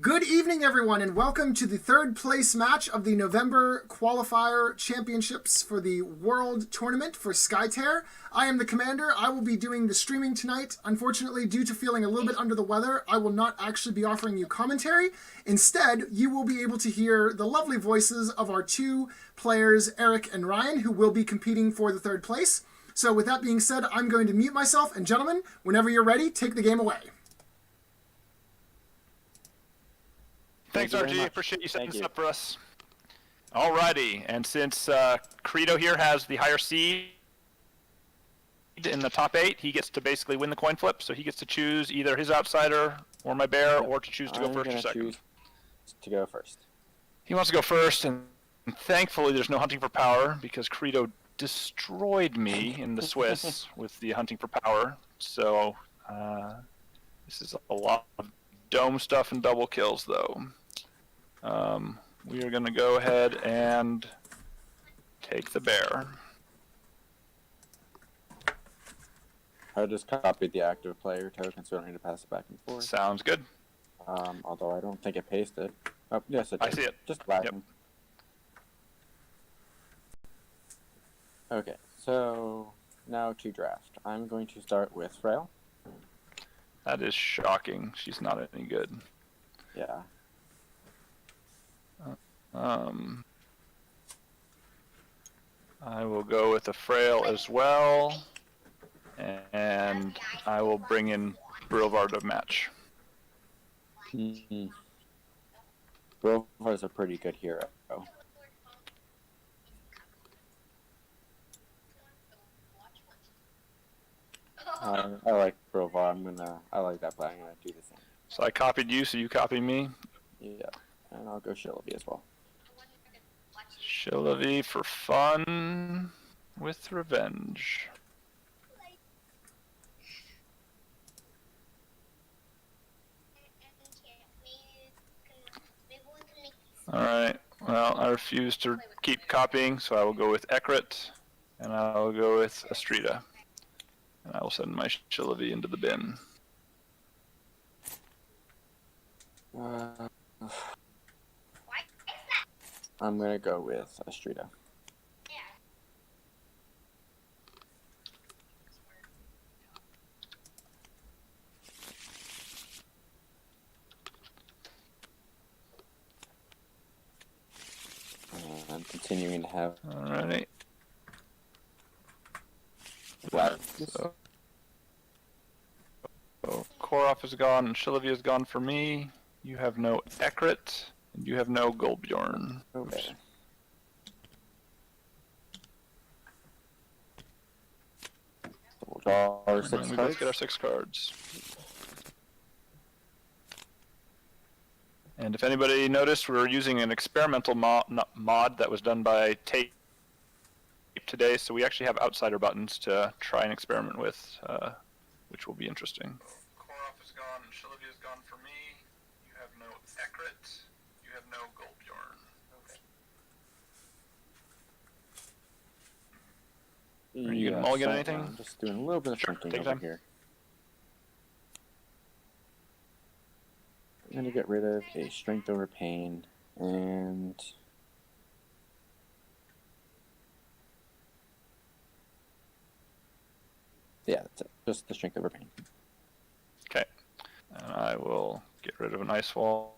Good evening, everyone, and welcome to the third place match of the November qualifier championships for the World Tournament for Skytear. I am the commander. I will be doing the streaming tonight. Unfortunately, due to feeling a little bit under the weather, I will not actually be offering you commentary. Instead, you will be able to hear the lovely voices of our two players, Eric and Ryan, who will be competing for the third place. So with that being said, I'm going to mute myself, and gentlemen, whenever you're ready, take the game away. Thanks, RG. Appreciate you setting this up for us. Alrighty, and since Kirito here has the higher seed in the top 8, he gets to basically win the coin flip, so he gets to choose either his outsider or my bear, or to choose to go first or second. Choose to go first. He wants to go first, and thankfully there's no hunting for power, because Kirito destroyed me in the Swiss with the hunting for power, so this is a lot of dome stuff and double kills, though. We are going to go ahead and take the bear. I just copied the active player token, so I don't need to pass it back and forth. Sounds good. Although I don't think it pasted. Oh, yes, it did. I see it. Just lagging. Yep. Okay, so now to draft. I'm going to start with Frail. That is shocking. She's not any good. Yeah. I will go with a frail as well, and I will bring in Wiwwt to match. Wiwwt is a pretty good hero. I like Wiwwt. I like that play. I'm gonna do the same. So I copied you, so you copy me. Yeah, and I'll go Shillaby as well. Shillaby for fun with revenge. Alright, well, I refuse to keep copying, so I will go with Ekrit, and I will go with Astrida. And I will send my Shillaby into the bin. I'm gonna go with Astrida. I'm continuing to have. Alright. So Korov is gone, and Shillaby is gone for me. You have no Ekrit, and you have no Golbjorn. Okay. So we'll draw our 6 We cards. both get our 6 cards. And if anybody noticed, we're using an experimental mod that was done by Tape today, so we actually have outsider buttons to try and experiment with, which will be interesting. Korov is gone, and Shillaby is gone for me. You have no Ekrit. You have no Golbjorn. Okay. Are you gonna mulligan anything? I'm just doing a little bit of thinking over here. I'm gonna get rid of a strength over pain, and yeah, that's it. Just the strength over pain. Okay. And I will get rid of an ice wall.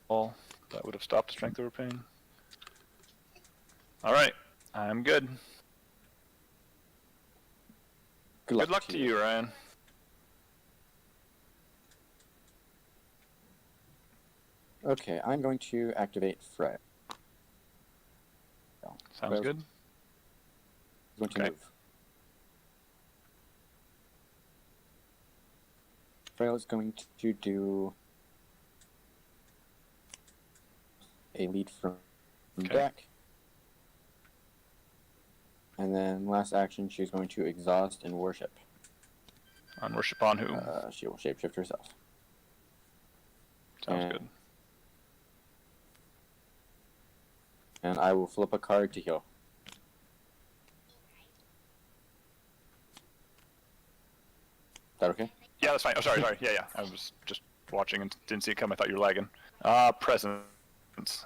That would have stopped the strength over pain. Alright, I'm good. Good luck to you, Ryan. Okay, I'm going to activate Fred. Sounds good. Going to move. Frail is going to do a lead from back. And then last action, she's going to exhaust and worship. On worship on who? She will shapeshift herself. Sounds good. And I will flip a card to heal. Is that okay? Yeah, that's fine. Oh, sorry. Yeah. I was just watching and didn't see it come. I thought you were lagging. Presents.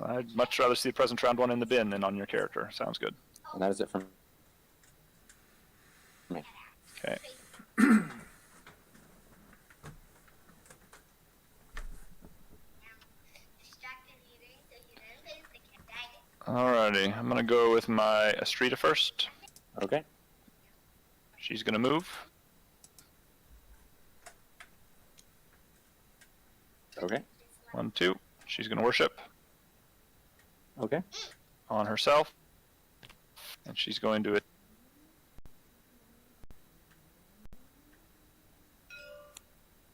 I'd much rather see the present round one in the bin than on your character. Sounds good. And that is it from me. Okay. Alrighty, I'm gonna go with my Astrida first. Okay. She's gonna move. Okay. 1, 2. She's gonna worship Okay. on herself, and she's going to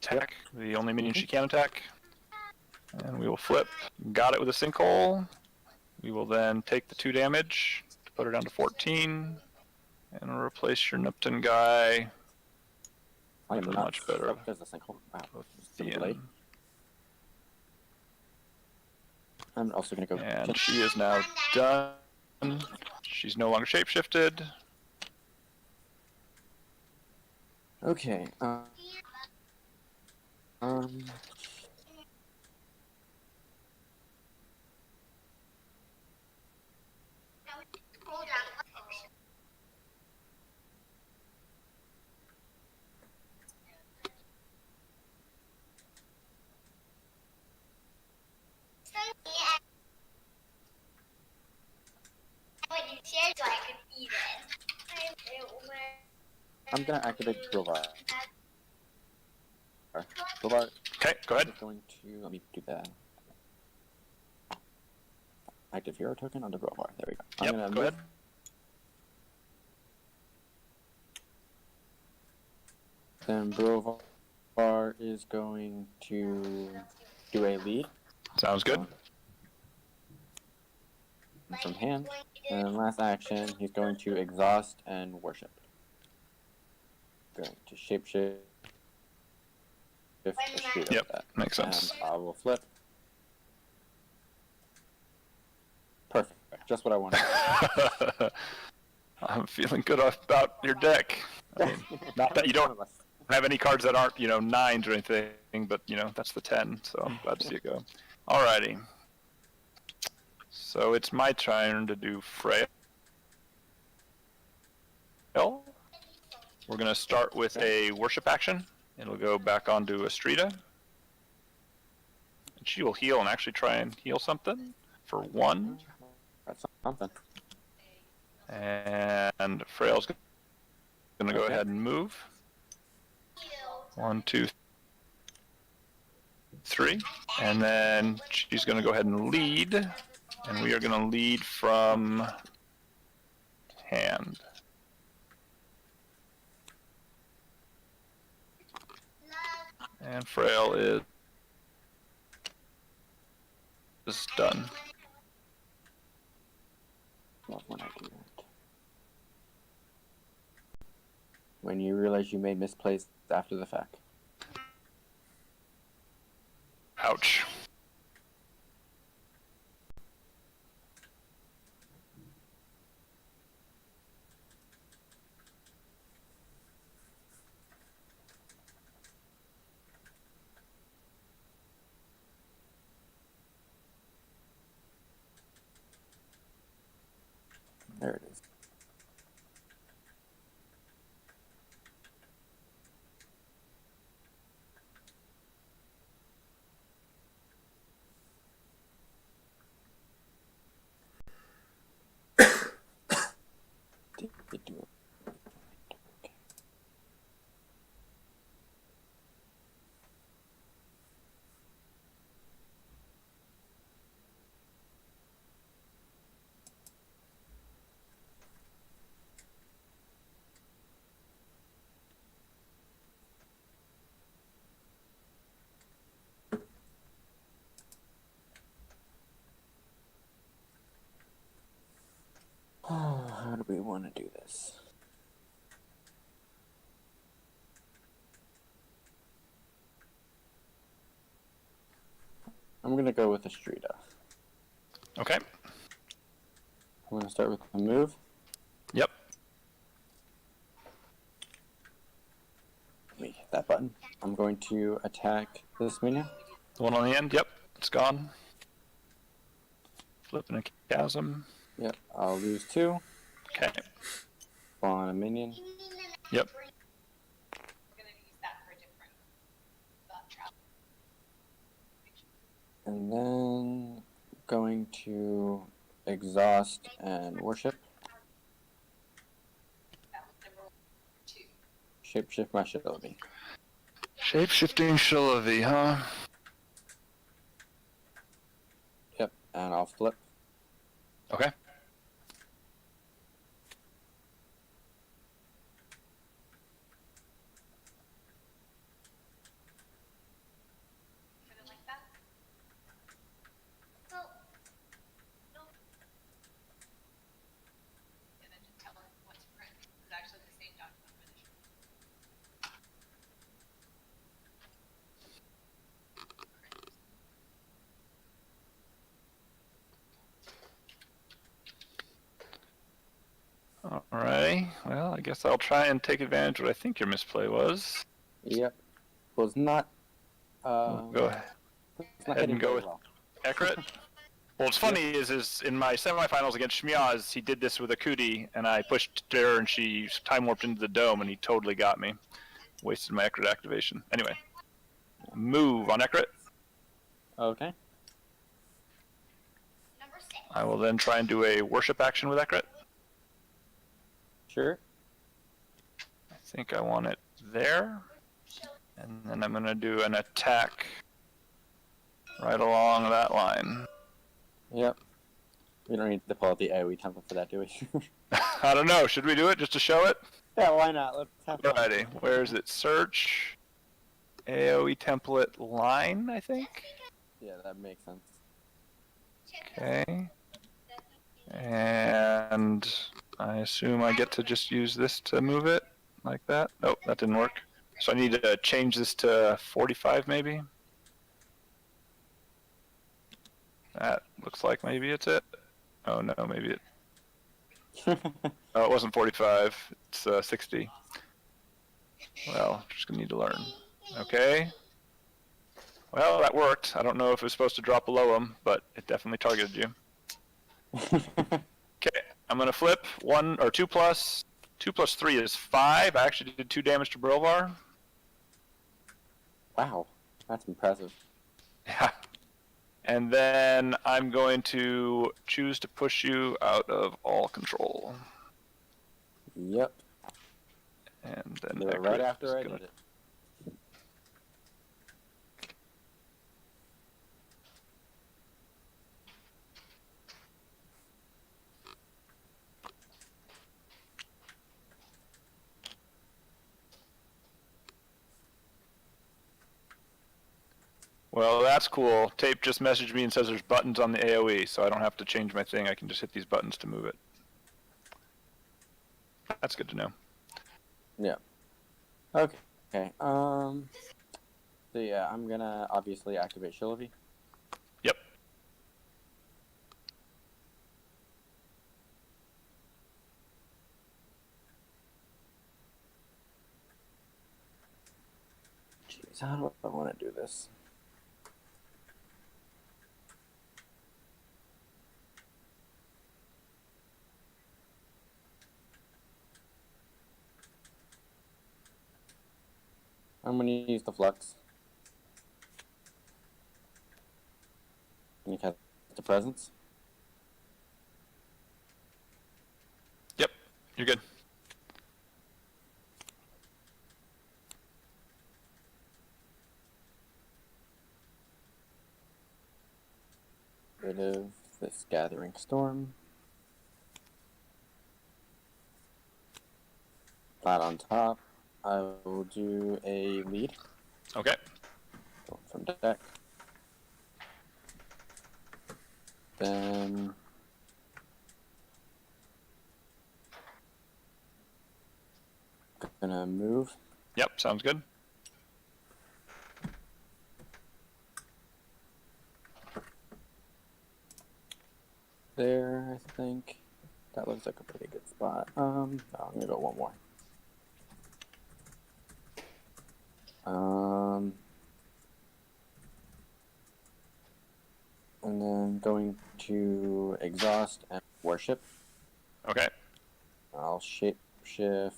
attack the only minion she can attack. And we will flip. Got it with a sinkhole. We will then take the 2 damage to put her down to 14, and we'll replace your Nupton guy I am with a not much better stuck as a sinkhole. Wow. with Some the delay. I'm also gonna go. And she is now done. She's no longer shapeshifted. Okay. I'm gonna activate Crowbar. Crowbar Okay, go ahead. is going to let me do that. Active hero token on the Crowbar. There we go. I'm Yep, gonna go move. ahead. Then Brovar is going to do a lead. Sounds good. From hand. And last action, he's going to exhaust and worship. Going to shapeshift. Yep, makes sense. And I will flip. Perfect. Just what I wanted. I'm feeling good about your deck. I mean, not that you don't have any cards that aren't, 9s or anything, but, that's the 10, so I'm glad to see it go. Alrighty. So it's my turn to do Frail. We're going to start with a worship action. It'll go back onto Astrida. And she will heal and actually try and heal something for 1. That's something. And Frail's going to go ahead and move. 1, 2, 3. And then she's going to go ahead and lead. And we are going to lead from hand. And Frail is done. Love when I do that. When you realize you made misplays after the fact. Ouch. There it is. Did it do it? Okay. How do we want to do this? I'm gonna go with Astrida. Okay. I'm gonna start with the move. Yep. Let me hit that button. I'm going to attack this minion. The one on the end? Yep, it's gone. Flipping a chasm. Yep, I'll lose 2. Okay. Spawn a minion. Yep. And then going to exhaust and worship. Shapeshift my Shinobi. Shape-shifting Shinobi, huh? Yep, and I'll flip. Okay. Alrighty. Well, I guess I'll try and take advantage of what I think your misplay was. Yep. Was not. Go ahead. It's not Ahead hitting and go very with well. Accurate. Well, what's funny is in my semifinals against Shmiaz, he did this with a Kuti, and I pushed her, and she time warped into the dome, and he totally got me. Wasted my accurate activation. Anyway, move on accurate. Okay. I will then try and do a worship action with accurate. Sure. I think I want it there, and then I'm going to do an attack right along that line. Yep. We don't need to pull out the AoE template for that, do we? I don't know. Should we do it just to show it? Yeah, why not? Let's have fun. Alrighty. Where is it? Search AoE template line, I think. Yeah, that makes sense. Okay. And I assume I get to just use this to move it like that. Nope, that didn't work. So I need to change this to 45 maybe. That looks like maybe it's it. Oh no, maybe it. Oh, it wasn't 45. It's 60. Well, just gonna need to learn. Okay. Well, that worked. I don't know if it was supposed to drop below him, but it definitely targeted you. Okay, I'm gonna flip 1 or 2 plus. 2 plus 3 is 5. I actually did 2 damage to Brilvar. Wow, that's impressive. Yeah. And then I'm going to choose to push you out of all control. Yep. And then They were right after I did it. Well, that's cool. Tape just messaged me and says there's buttons on the AoE, so I don't have to change my thing. I can just hit these buttons to move it. That's good to know. Yeah. Okay. Okay. So yeah, I'm gonna obviously activate Shinobi. Yep. Jeez, how do I want to do this? I'm gonna use the flux. Can you cast the presence? Yep. You're good. Rid of this gathering storm. Flat on top. I will do a lead. Okay. From deck. Then gonna move. Yep, sounds good. There, I think. That looks like a pretty good spot. No, I'm gonna go one more. going to exhaust and worship. Okay. I'll shape shift.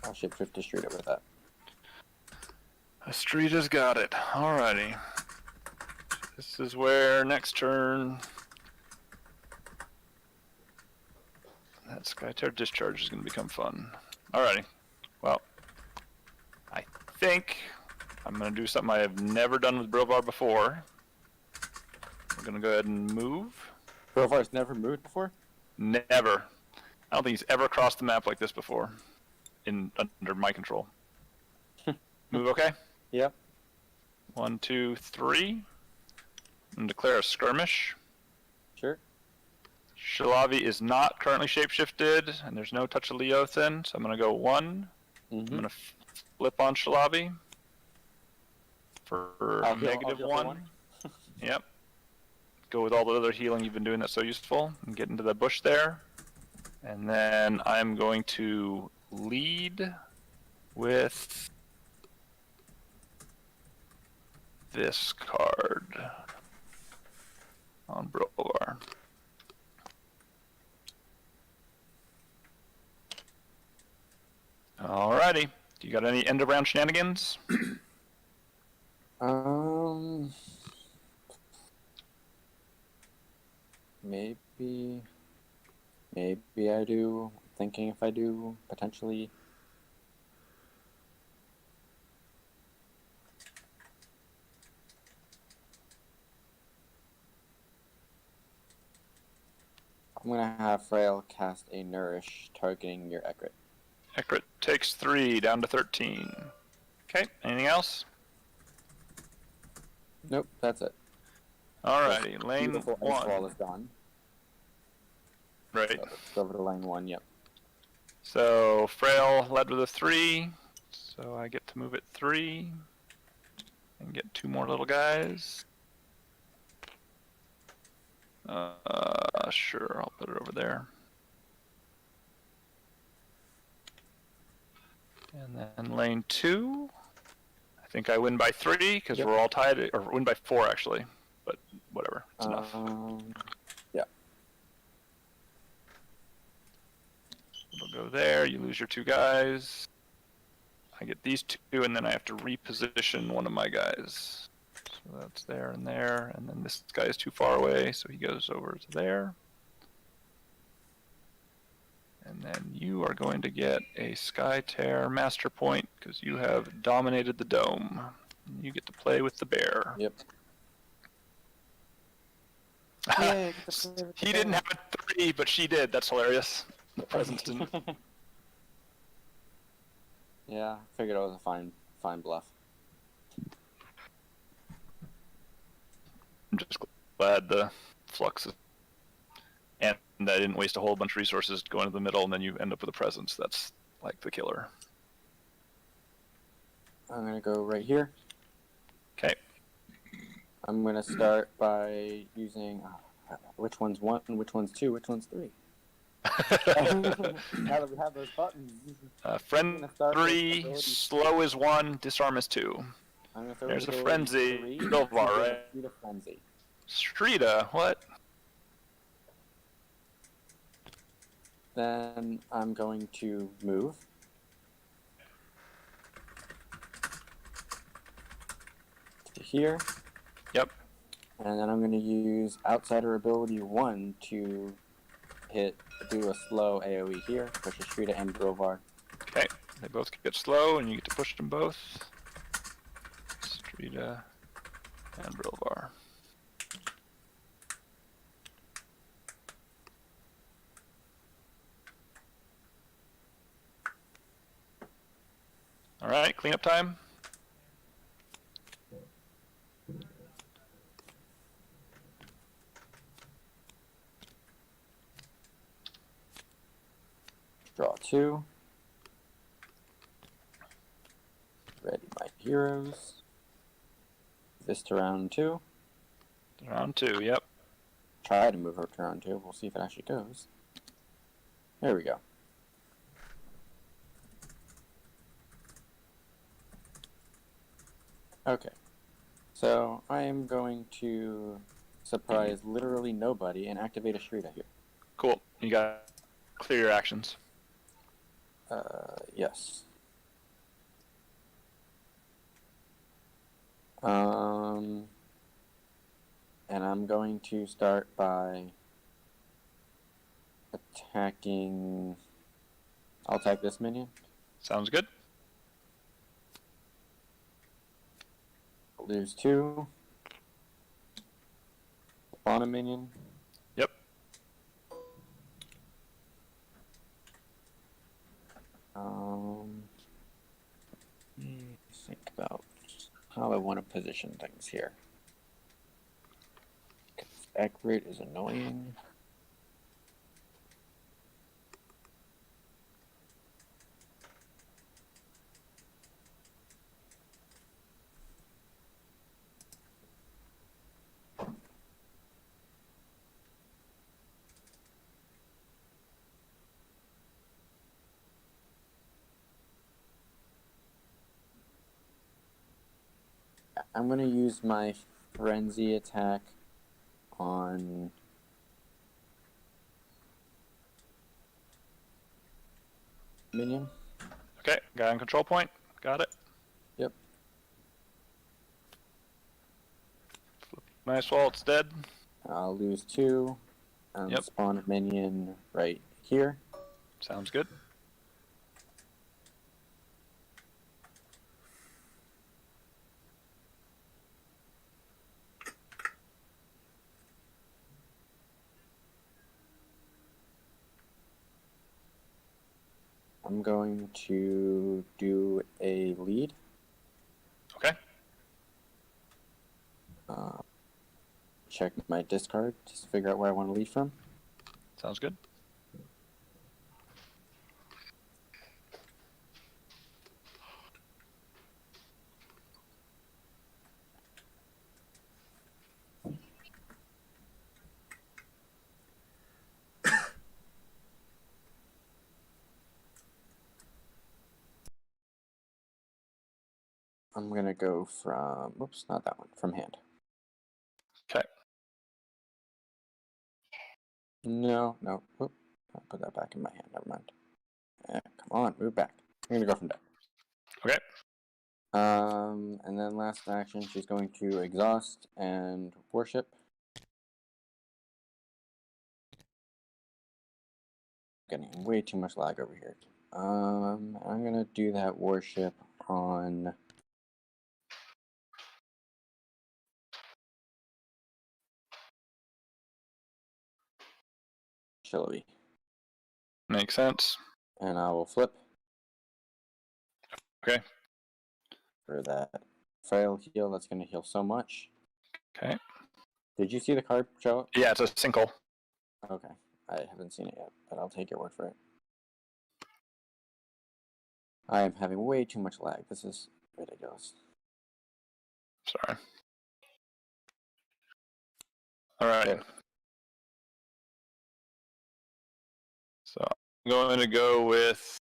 I'll shapeshift to Streeter with that. Estrita's got it. Alrighty. This is where next turn that Skytear discharge is going to become fun. Alrighty. Well, I think I'm going to do something I have never done with Brovar before. I'm going to go ahead and move. Brovar's never moved before? Never. I don't think he's ever crossed the map like this before. Under my control. Move okay? Yep. 1, 2, 3. And declare a skirmish. Sure. Shalavi is not currently shapeshifted, and there's no touch of Leothin, so I'm going to go 1. I'm going to flip on Shalavi for negative I'll 1. Yep. Go with all the other healing you've been doing that's so useful, and get into the bush there. And then I'm going to lead with this card on Brovar. Alrighty. You got any end of round shenanigans? Maybe I do. Thinking if I do, potentially. I'm gonna have Frail cast a Nourish, targeting your Ekrit. Ekrit takes 3, down to 13. Okay, anything else? Nope, that's it. Alrighty, lane Beautiful 1. Ice Wall is gone. Right. So let's go over to lane 1, yep. So, Frail led with a 3, so I get to move it 3, and get 2 more little guys. Sure, I'll put it over there. And then lane 2, I think I win by 3, because we're all tied, or win by 4 actually, but whatever, it's enough. Yeah. We'll go there, you lose your 2 guys. I get these 2, and then I have to reposition one of my guys. So that's there, and then this guy is too far away, so he goes over to there. And then you are going to get a Skytear master point, because you have dominated the dome. You get to play with the bear. Yep. He didn't have a 3, but she did. That's hilarious. The presence didn't. Yeah, figured it was a fine bluff. I'm just glad the flux is, and I didn't waste a whole bunch of resources going to the middle, and then you end up with a presence. That's like the killer. I'm gonna go right here. Okay. I'm gonna start by using which one's 1, which one's 2, which one's 3. Now that we have those buttons. Friend 3, slow is 1, disarm is 2. There's a frenzy. Bilvar, right? Street frenzy. Strita, what? Then I'm going to move. To here. Yep. And then I'm going to use Outsider Ability 1 to do a slow AoE here, push Strita and Brovar. Okay, they both get slow, and you get to push them both. Strita and Brilvar. All right, cleanup time. Draw 2. Ready my heroes. This to round 2. Round 2, yep. Try to move her to round 2. We'll see if it actually goes. There we go. Okay. So I am going to surprise literally nobody and activate a Shrita here. Cool. You got to clear your actions. Yes. And I'm going to start by attacking. I'll attack this minion. Sounds good. Lose 2. Spawn a minion. Yep. Think about how I want to position things here. Accurate is annoying. I'm going to use my frenzy attack on minion. Okay, guy on control point. Got it. Yep. Nice wall, it's dead. I'll lose 2 and Yep. spawn a minion right here. Sounds good. I'm going to do a lead. Okay. Check my discard just to figure out where I want to lead from. Sounds good. I'm gonna go from, whoops, not that one, from hand. Okay. No, whoop, I'll put that back in my hand, never mind. Come on, move back. I'm gonna go from deck. Okay. And then last action, she's going to exhaust and worship. Getting way too much lag over here. I'm gonna do that worship on Chiloby. Makes sense. And I will flip. Okay. For that frail heal, that's gonna heal so much. Okay. Did you see the card show up? Yeah, it's a single. Okay. I haven't seen it yet, but I'll take your word for it. I am having way too much lag. This is ridiculous. Sorry. All right. There. So I'm going to go with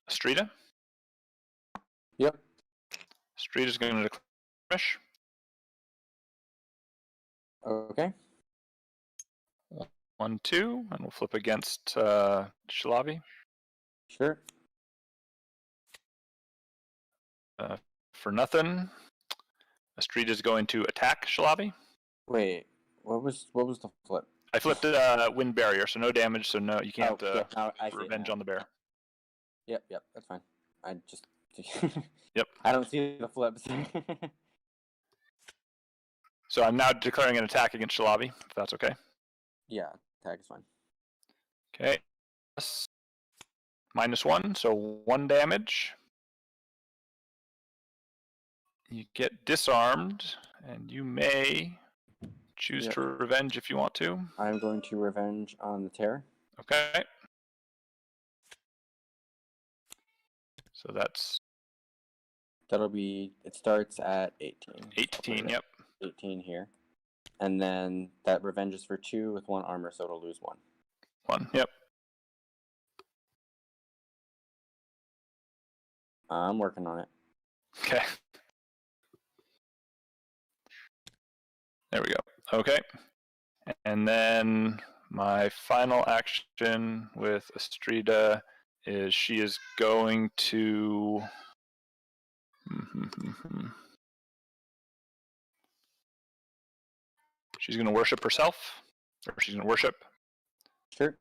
Strita. Yep. Strita's going to declare fresh. Okay. 1, 2, and we'll flip against Shalavi. Sure. For nothing, Street is going to attack Shalavi. Wait. What was the flip? I flipped wind barrier, so no damage. So no, you can't revenge on the bear. Yep. That's fine. I just. Yep. I don't see the flips. So I'm now declaring an attack against Shalavi, if that's okay. Yeah, attack is fine. Okay. -1, so 1 damage. You get disarmed, and you may choose to revenge if you want to. I'm going to revenge on the terror. Okay. So that's... That'll be, it starts at 18. 18, yep. 18 here. And then that revenge is for 2 with 1 armor, so it'll lose 1. 1, yep. I'm working on it. Okay. There we go. Okay. And then my final action with Astrida is she is going to. She's going to worship herself, or she's going to worship. Sure.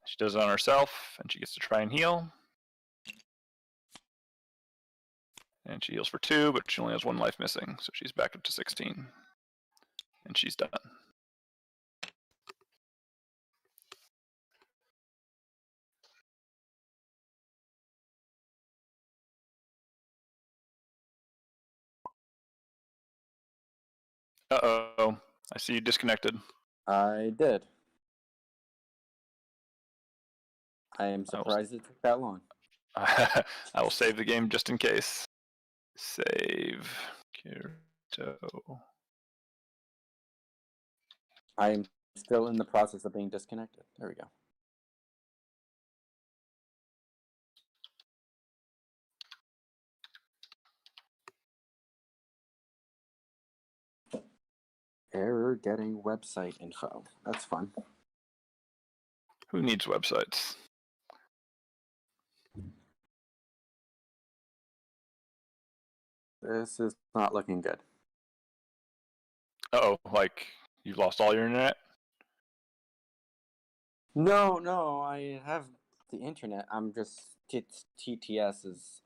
She does it on herself, and she gets to try and heal. And she heals for 2, but she only has 1 life missing, so she's back up to 16. And she's done. Uh-oh. I see you disconnected. I did. I am surprised it took that long. I will save the game just in case. Save. Kirito. I am still in the process of being disconnected. There we go. Error getting website info. That's fun. Who needs websites? This is not looking good. Uh-oh, like you've lost all your internet? No, I have the internet. I'm just TTS is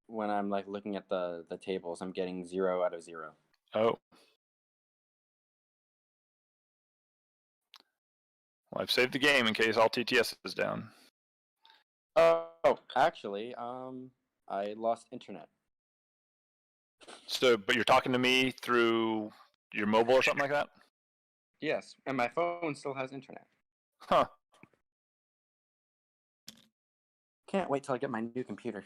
when I'm like looking at the tables, I'm getting 0 out of 0. Oh. Well, I've saved the game in case all TTS is down. Oh, actually, I lost internet. So, but you're talking to me through your mobile or something like that? Yes, and my phone still has internet. Huh. Can't wait till I get my new computer.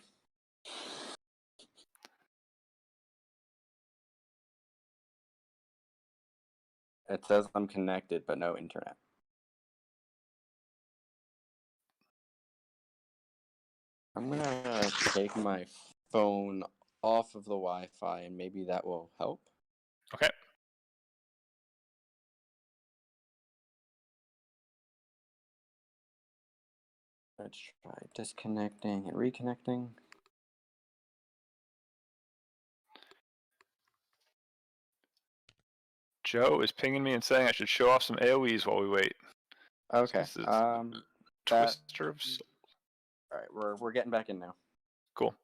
It says I'm connected, but no internet. I'm gonna take my phone off of the Wi-Fi, and maybe that will help. Okay. Let's try disconnecting and reconnecting. Joe is pinging me and saying I should show off some AoEs while we wait. Okay. Twister of Souls. All right, we're getting back in now. Cool.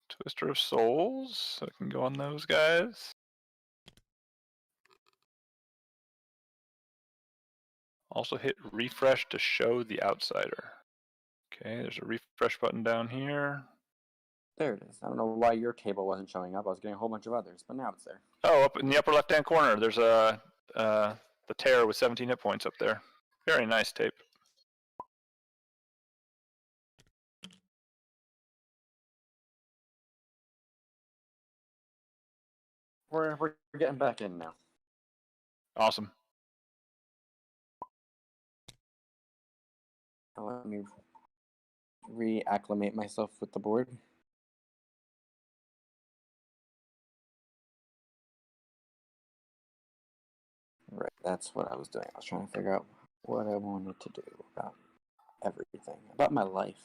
Twister of Souls. So I can go on those guys. Also hit refresh to show the outsider. Okay, there's a refresh button down here. There it is. I don't know why your table wasn't showing up. I was getting a whole bunch of others, but now it's there. Oh, up in the upper left-hand corner, there's the tear with 17 hit points up there. Very nice tape. We're getting back in now. Awesome. Let me reacclimate myself with the board. Right, that's what I was doing. I was trying to figure out what I wanted to do about everything, about my life.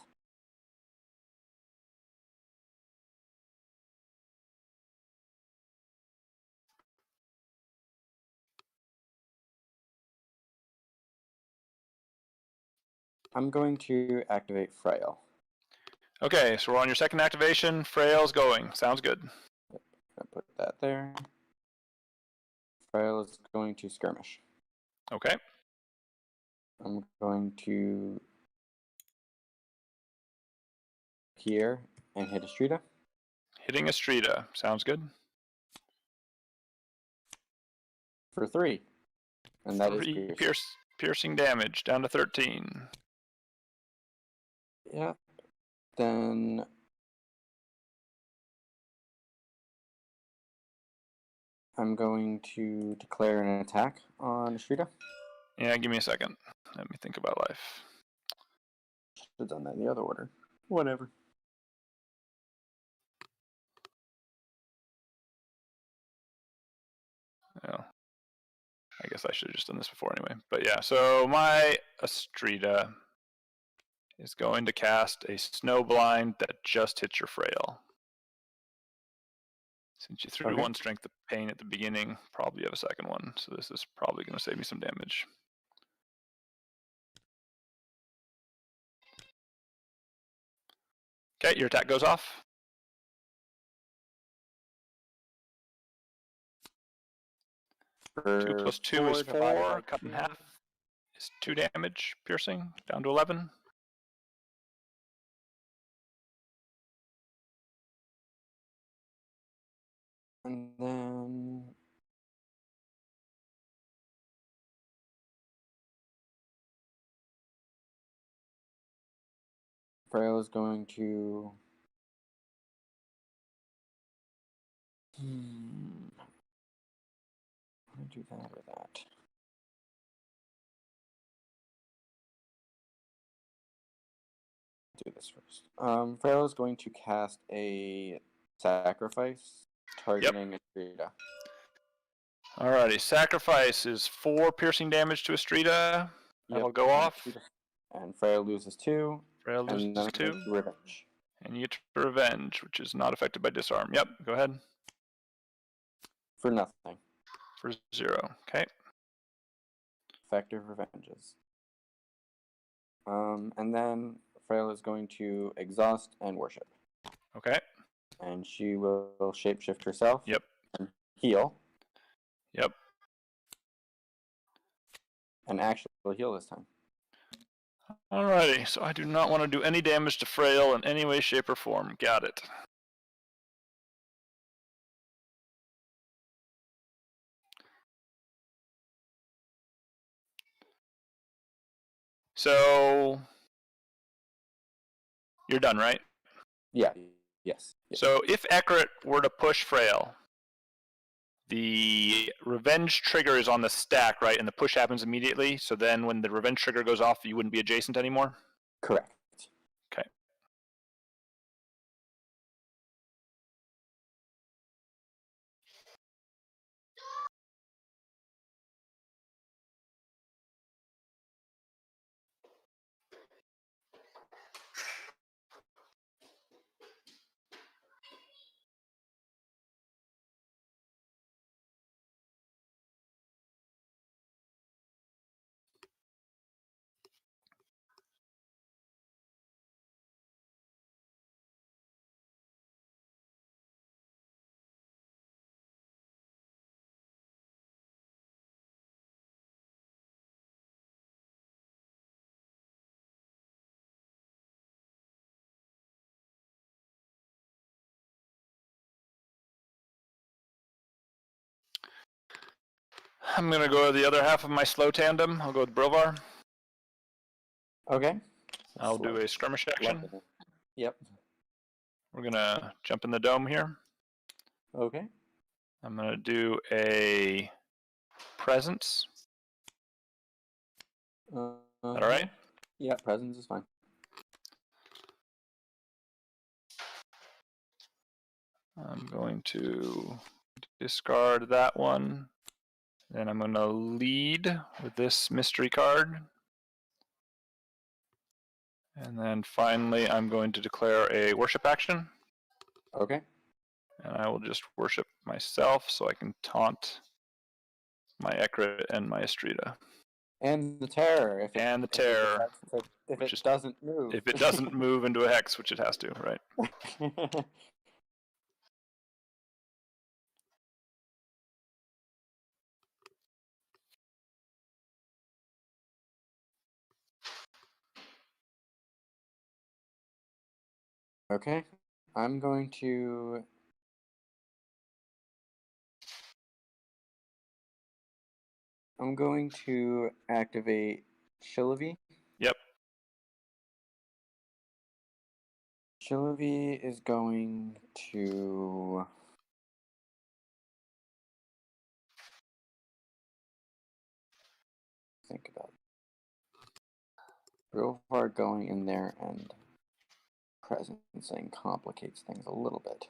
I'm going to activate Frail. Okay, so we're on your second activation. Frail's going. Sounds good. I'm gonna put that there. Frail is going to skirmish. Okay. I'm going to here and hit Astrida. Hitting Astrida. Sounds good. For 3. And that is piercing damage, down to 13. Yeah. Then I'm going to declare an attack on Astrida. Yeah, give me a second. Let me think about life. Should have done that in the other order. Whatever. Yeah. I guess I should have just done this before anyway. But yeah, so my Astrida is going to cast a Snowblind that just hits your Frail. Since you threw one Strength of Pain at the beginning, probably have a second one, so this is probably going to save me some damage. Okay, your attack goes off. For 2 plus 2 is 4, cut in half is 2 damage, piercing, down to 11. And then Frail is going to do that or that. Do this first. Frail is going to cast a sacrifice targeting Astrida. Alrighty, sacrifice is 4 piercing damage to Astrida. That'll go off. And Frail loses 2. Frail loses 2. Revenge. And you get to revenge, which is not affected by disarm. Yep, go ahead. For nothing. For 0. Okay. Effective revenges. And then Frail is going to exhaust and worship. Okay. And she will shapeshift herself. Yep. And heal. Yep. And actually will heal this time. Alrighty, so I do not want to do any damage to Frail in any way, shape, or form. Got it. So you're done, right? Yeah. Yes. So if Ekrit were to push Frail, the revenge trigger is on the stack, right? And the push happens immediately. So then when the revenge trigger goes off, you wouldn't be adjacent anymore? Correct. Okay. I'm going to go to the other half of my slow tandem. I'll go with Brovar. Okay. I'll do a skirmish action. Yep. We're going to jump in the dome here. Okay. I'm going to do a presence. Is that all right? Yeah, presence is fine. I'm going to discard that one. Then I'm going to lead with this mystery card. And then finally, I'm going to declare a worship action. Okay. And I will just worship myself so I can taunt my Ekrit and my Astrida. And the terror. If it doesn't move. If it doesn't move into a hex, which it has to, right? Okay. I'm going to activate Shillavi. Yep. Shillavi is going to think about it. Real far going in there and presencing complicates things a little bit.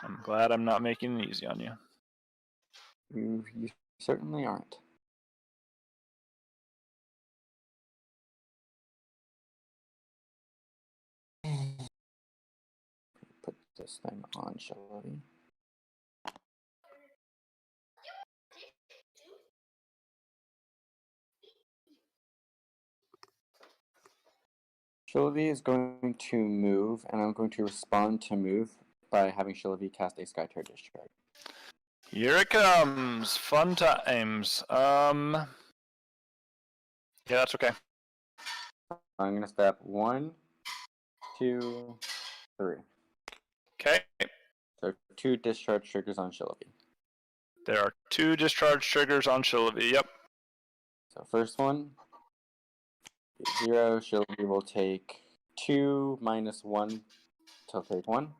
I'm glad I'm not making it easy on you. You certainly aren't. Put this thing on, shall we? Shilvi is going to move, and I'm going to respond to move by having Shilvi cast a Skytear discharge. Here it comes. Fun times. Yeah, that's okay. I'm going to step 1, 2, 3. Okay. So 2 discharge triggers on Shilvi. There are 2 discharge triggers on Shilvi. Yep. So first one, 0. Shilvi will take 2 minus 1. She'll take 1.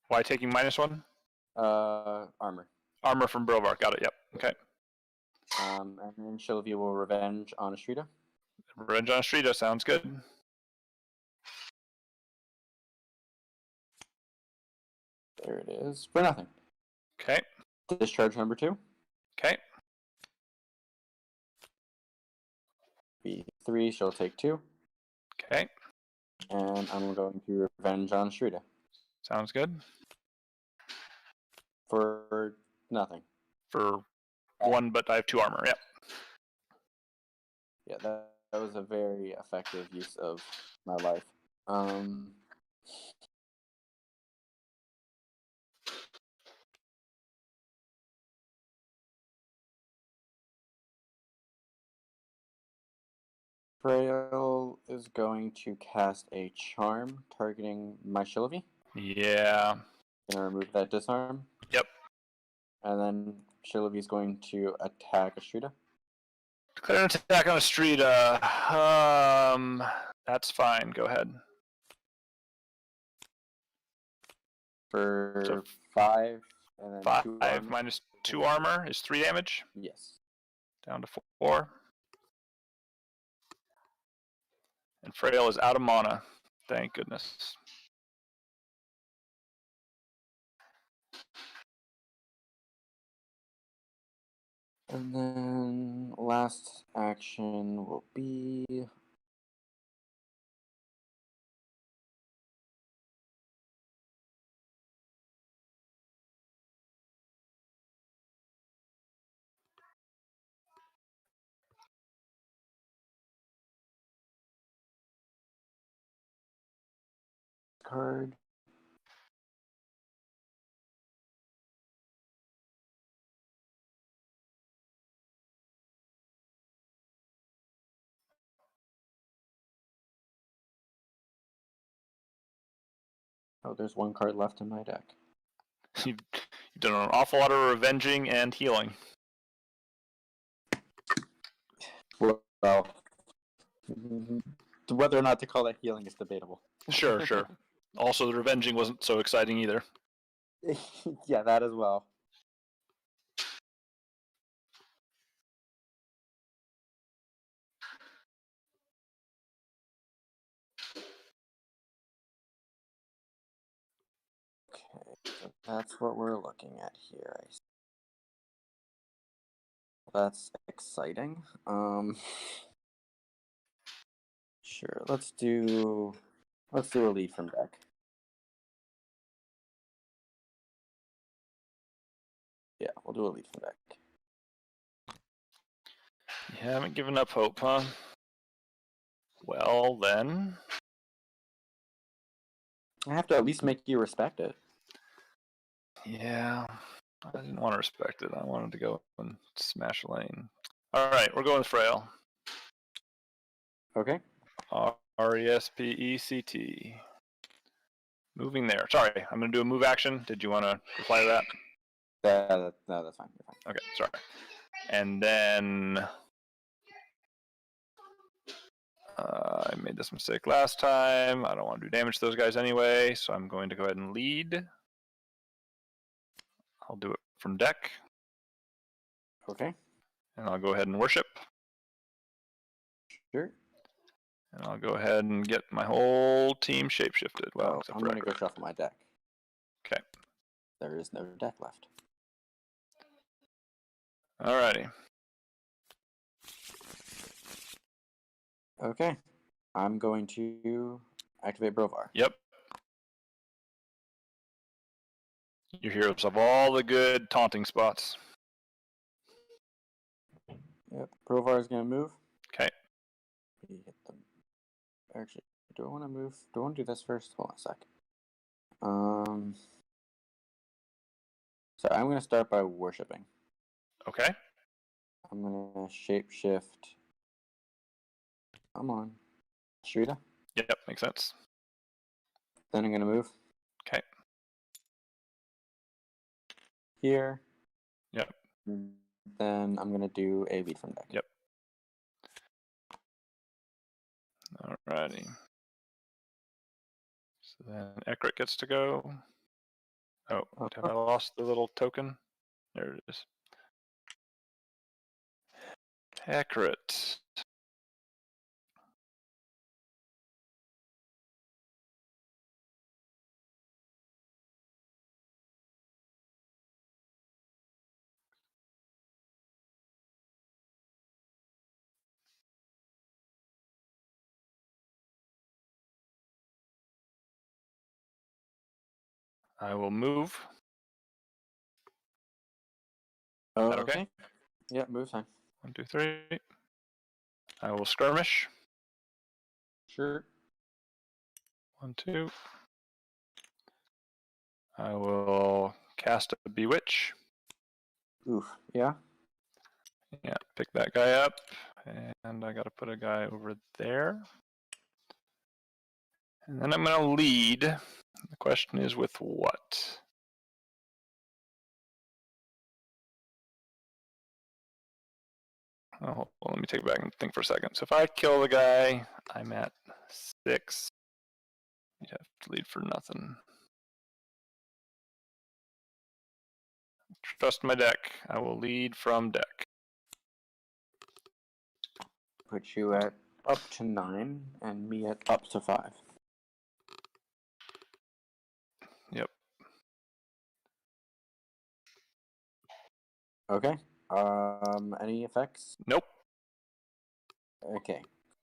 Why taking -1? Armor. Armor from Brovar. Got it. Yep. Okay. And then Shilvi will revenge on Astrida. Revenge on Astrida. Sounds good. There it is. For nothing. Okay. Discharge number 2. Okay. Be 3. She'll take 2. Okay. And I'm going to revenge on Astrida. Sounds good. For nothing. For 1, but I have 2 armor. Yep. Yeah, that was a very effective use of my life. Frail is going to cast a charm targeting my Shilvi. Yeah. Gonna remove that disarm. Yep. And then Shilvi is going to attack Astrida. Declare an attack on Astrida. That's fine. Go ahead. For So 5, and then 5 2 armor. minus 2 armor is 3 damage. Yes. Down to 4. And Frail is out of mana. Thank goodness. And then last action will be card. Oh, there's 1 card left in my deck. You've done an awful lot of revenging and healing. Well, whether or not to call that healing is debatable. Sure, sure. Also, the revenging wasn't so exciting either. Yeah, that as well. Okay, so that's what we're looking at here. That's exciting. Sure. Let's do a lead from deck. Yeah, we'll do a lead from deck. You haven't given up hope, huh? Well, then. I have to at least make you respect it. Yeah. I didn't want to respect it. I wanted to go and smash a lane. Alright, we're going with Frail. Okay. RESPECT. Moving there. Sorry, I'm going to do a move action. Did you want to reply to that? No, that's fine. You're fine. Okay, sorry. And then I made this mistake last time. I don't want to do damage to those guys anyway, so I'm going to go ahead and lead. I'll do it from deck. Okay. And I'll go ahead and worship. Sure. And I'll go ahead and get my whole team shapeshifted. Well, I'm going to go shuffle my deck. Okay. There is no deck left. Alrighty. Okay. I'm going to activate Brovar. Yep. Your heroes have all the good taunting spots. Yep. Brovar is going to move. Okay. Hit them. Actually, do I want to move? Do I want to do this first? Hold on a sec. So I'm going to start by worshipping. Okay. I'm going to shapeshift. Come on. Shrita. Yep, makes sense. Then I'm going to move. Okay. Here. Yep. Then I'm going to do a lead from deck. Yep. Alrighty. So then Ekrit gets to go. Oh, have I lost the little token? There it is. Ekrit. I will move. Oh, that okay? Yeah, move time. 1, 2, 3. I will skirmish. Sure. 1, 2. I will cast a Bewitch. Oof. Yeah. Yeah, pick that guy up. And I gotta put a guy over there. And then I'm gonna lead. The question is with what? Oh, well, let me take it back and think for a second. So if I kill the guy, I'm at 6. You'd have to lead for nothing. Trust my deck. I will lead from deck. Put you at up to 9 and me at up to 5. Yep. Okay. Any effects? Nope. Okay.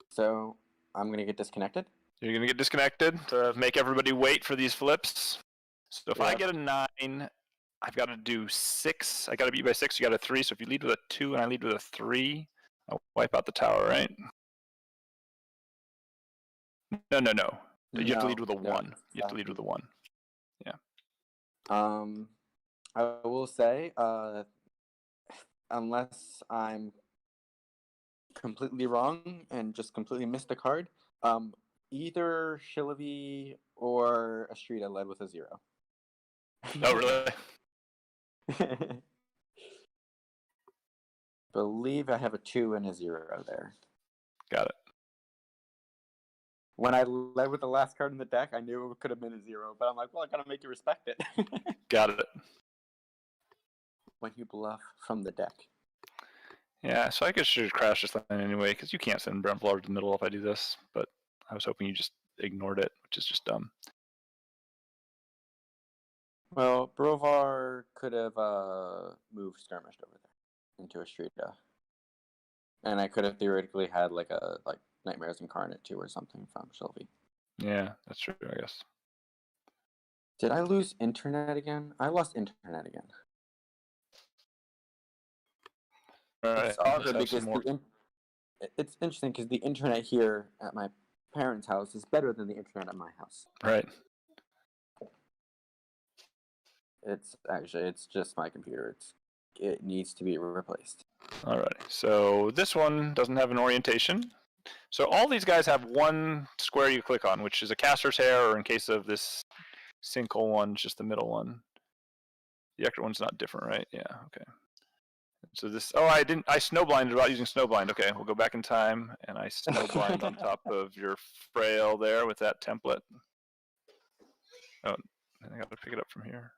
So I'm gonna get disconnected. You're gonna get disconnected to make everybody wait for these flips. So if I get a 9, I've got to do 6. I got to beat you by 6. You got a 3. So if you lead with a 2 and I lead with a 3, I'll wipe out the tower, right? No. You have to lead with a 1. You have to lead with a 1. Yeah. I will say, unless I'm completely wrong and just completely missed a card, either Shillavi or Astrida led with a 0. Oh, really? Believe I have a 2 and a 0 there. Got it. When I led with the last card in the deck, I knew it could have been a 0, but I'm like, well, I gotta make you respect it. Got it. When you bluff from the deck. Yeah, so I guess I should crash this line anyway, because you can't send Brentflower to the middle if I do this, but I was hoping you just ignored it, which is just dumb. Well, Brovar could have moved skirmished over there into Astrida. And I could have theoretically had like Nightmares Incarnate too or something from Sylvie. Yeah, that's true, I guess. Did I lose internet again? I lost internet again. It's odd because it's interesting because the internet here at my parents' house is better than the internet at my house. Right. It's just my computer. It needs to be replaced. Alrighty, so this one doesn't have an orientation. So all these guys have one square you click on, which is a caster's hair, or in case of this sinkhole one, just the middle one. The extra one's not different, right? Yeah, okay. So this, I snowblinded without using snowblind. Okay, we'll go back in time, and I snowblind on top of your frail there with that template. Oh, I gotta pick it up from here.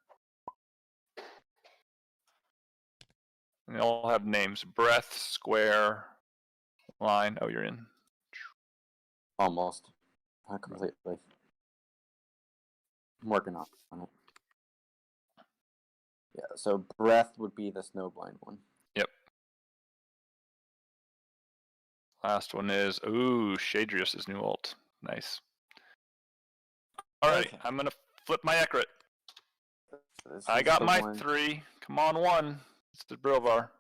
And they all have names: breath, square, line. Oh, you're in. Almost. Not completely. I'm working on it. Yeah, so breath would be the snowblind one. Yep. Last one is, ooh, Shadrius' new ult. Nice. Alright, Okay. I'm gonna flip my Ekrit. This I is got the my one. 3. Come on, 1. It's the Brilvar.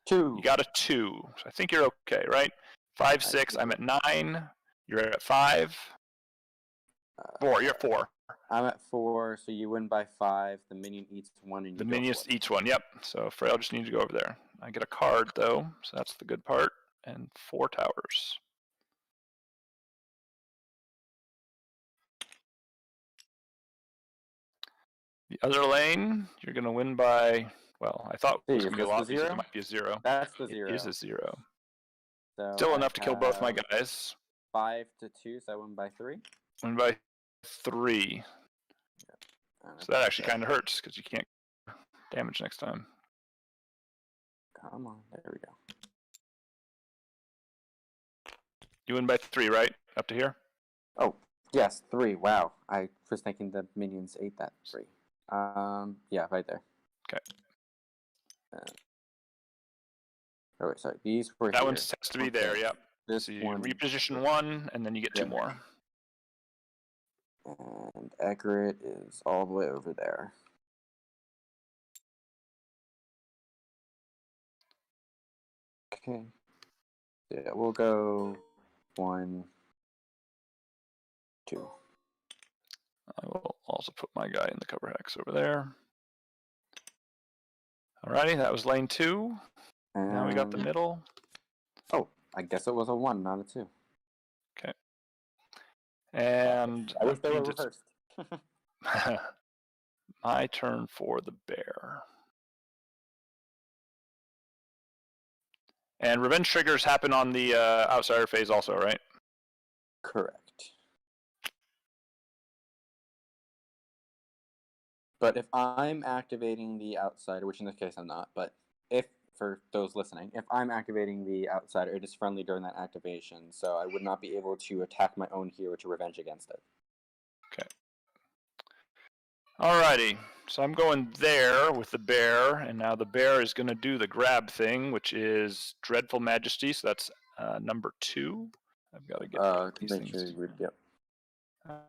2. You got a 2. So I think you're okay, right? 5, 6. I'm at 9. You're at 5. 4. You're at 4. I'm at 4, so you win by 5. The minion eats 1, and you The go minions for it. each one. Yep. So Frail just needs to go over there. I get a card though, so that's the good part. And 4 towers. The other lane, you're gonna win by. Well, I thought it was gonna be a lot. Because it might be a 0. That's the 0. It is a 0. So Still enough to kill both my guys. 5 to 2, so I win by 3. Win by 3. So that actually kind of hurts because you can't damage next time. Come on, there we go. You win by 3, right? Up to here? Oh, yes, 3. Wow, I was thinking the minions ate that 3. Yeah, right there. Okay. Oh wait, sorry. These were that here. one has to be there. Yep. This so you one. reposition 1, and then you get 2 more. And Ekrit is all the way over there. Okay. Yeah, we'll go 1, 2. I will also put my guy in the cover hex over there. Alrighty, that was lane 2. And now we got the middle. Oh, I guess it was a 1, not a 2. Okay. And I wish they were reversed. my turn for the bear. And revenge triggers happen on the outsider phase also, right? Correct. But if I'm activating the outsider, which in this case I'm not, but if, for those listening, if I'm activating the outsider, it is friendly during that activation, so I would not be able to attack my own hero to revenge against it. Okay. Alrighty, so I'm going there with the bear, and now the bear is going to do the grab thing, which is Dreadful Majesty, so that's number 2. I've got to get these things. Sure yep.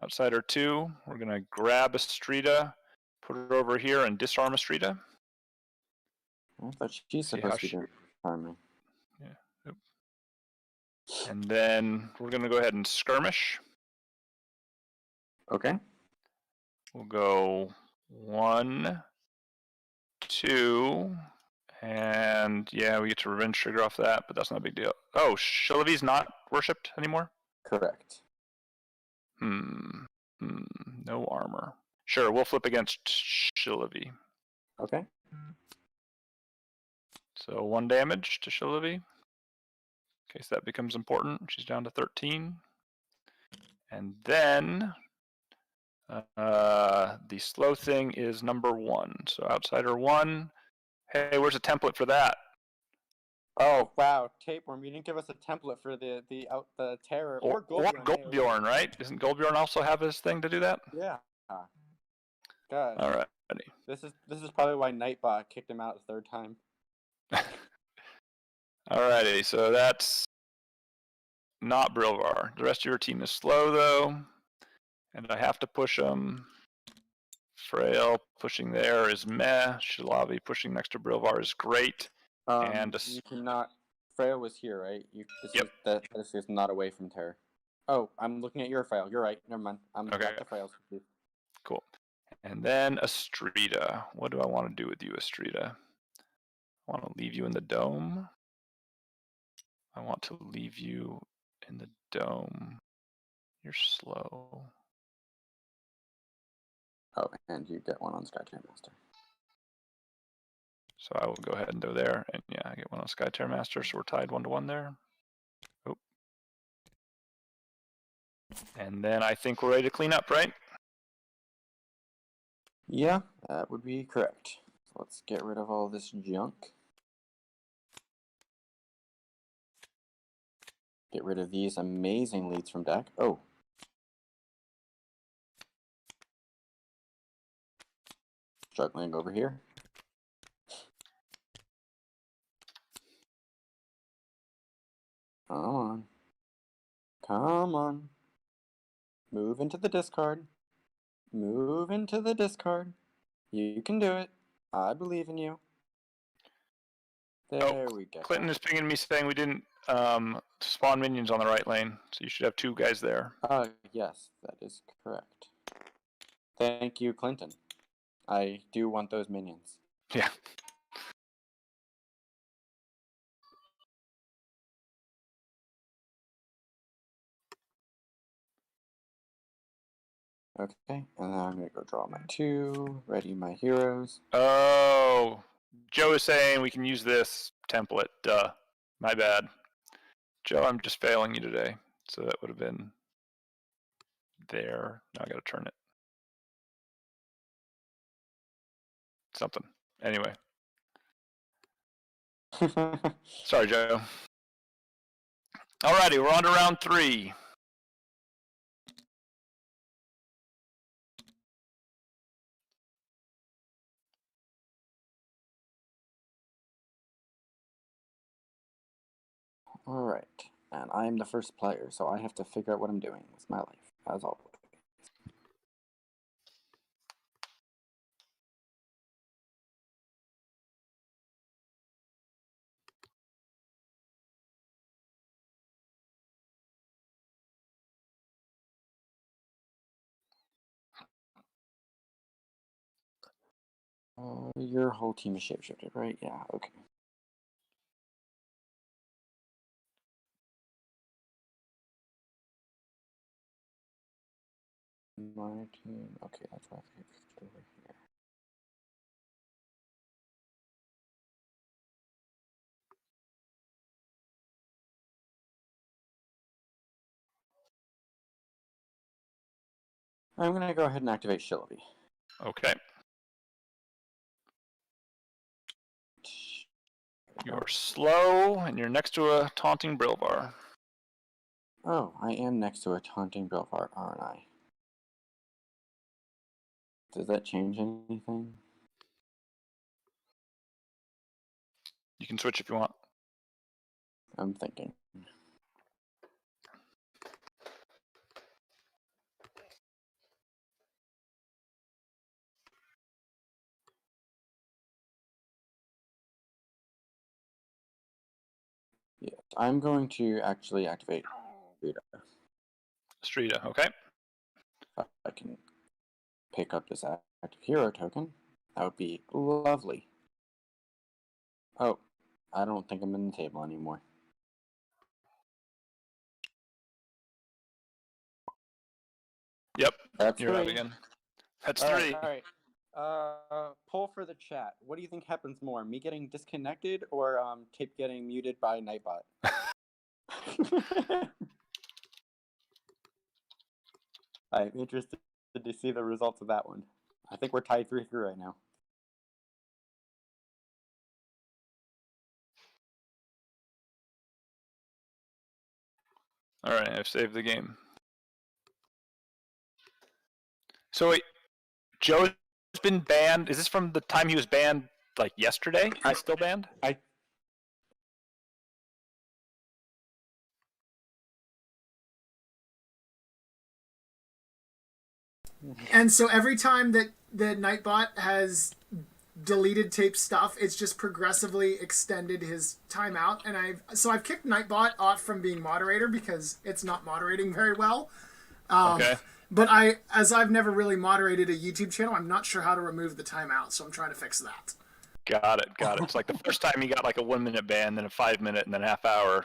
Outsider 2, we're going to grab Astrida, put her over here, and disarm Astrida. I thought she's supposed to be disarming. Yeah. Oop. And then we're going to go ahead and skirmish. Okay. We'll go 1, 2, and yeah, we get to revenge trigger off that, but that's not a big deal. Oh, Shillavi's not worshipped anymore? Correct. No armor. Sure, we'll flip against Shillavi. Okay. So 1 damage to Shillavi, in case that becomes important. She's down to 13. And then the slow thing is number 1. So outsider 1. Hey, where's a template for that? Oh wow, Tapeworm! You didn't give us a template for the terror or Goldbjorn, right? Doesn't Goldbjorn also have his thing to do that? Yeah. God. All right. This is probably why Nightbot kicked him out the 3rd time. Alrighty, so that's not Brilvar. The rest of your team is slow though, and I have to push them. Frail pushing there is meh. Shillavi pushing next to Brilvar is great. And you cannot. Frail was here, right? Yep. This is not away from terror. Oh, I'm looking at your file. You're right. Never mind. I'm okay. back to files. Cool. And then Astrida. What do I want to do with you, Astrida? I want to leave you in the dome. I want to leave you in the dome. You're slow. Oh, and you get 1 on Skytear Master. So I will go ahead and go there, and yeah, I get 1 on Skytear Master, so we're tied 1 to 1 there. Oh. And then I think we're ready to clean up, right? Yeah, that would be correct. So let's get rid of all this junk. Get rid of these amazing leads from deck. Oh. Struggling over here. Come on. Come on. Move into the discard. Move into the discard. You can do it. I believe in you. There we go. Clinton is pinging me saying we didn't spawn minions on the right lane, so you should have 2 guys there. Yes, that is correct. Thank you, Clinton. I do want those minions. Yeah. Okay, and then I'm going to go draw my 2, ready my heroes. Oh, Joe is saying we can use this template. Duh. My bad. Joe, I'm just failing you today. So that would have been there. Now I got to turn it. Something. Anyway. Sorry, Joe. Alrighty, we're on to round 3. Alright, and I am the first player, so I have to figure out what I'm doing with my life, as always. Your whole team is shapeshifted, right? Yeah, okay. My team, okay, that's why I shapeshifted over here. I'm gonna go ahead and activate Shillaby. Okay. You're slow, and you're next to a taunting Brilvar. Oh, I am next to a taunting Brilvar, aren't I? Does that change anything? You can switch if you want. I'm thinking. Yes, I'm going to actually activate Kirito. Strida, okay. If I can pick up this active hero token, that would be lovely. Oh, I don't think I'm in the table anymore. Yep, That's you're out 3. again. That's All 3. right, all right. Poll for the chat. What do you think happens more, me getting disconnected or Tape getting muted by Nightbot? I'm interested to see the results of that one. I think we're tied 3-3 right now. Alright, I've saved the game. So wait, Joe's been banned. Is this from the time he was banned, like yesterday? He's still banned? And so every time that Nightbot has deleted Tape stuff, it's just progressively extended his timeout. And I've kicked Nightbot off from being moderator because it's not moderating very well. Okay. But as I've never really moderated a YouTube channel, I'm not sure how to remove the timeout, so I'm trying to fix that. Got it. It's like the first time he got like a 1-minute ban, then a 5-minute, and then a half hour.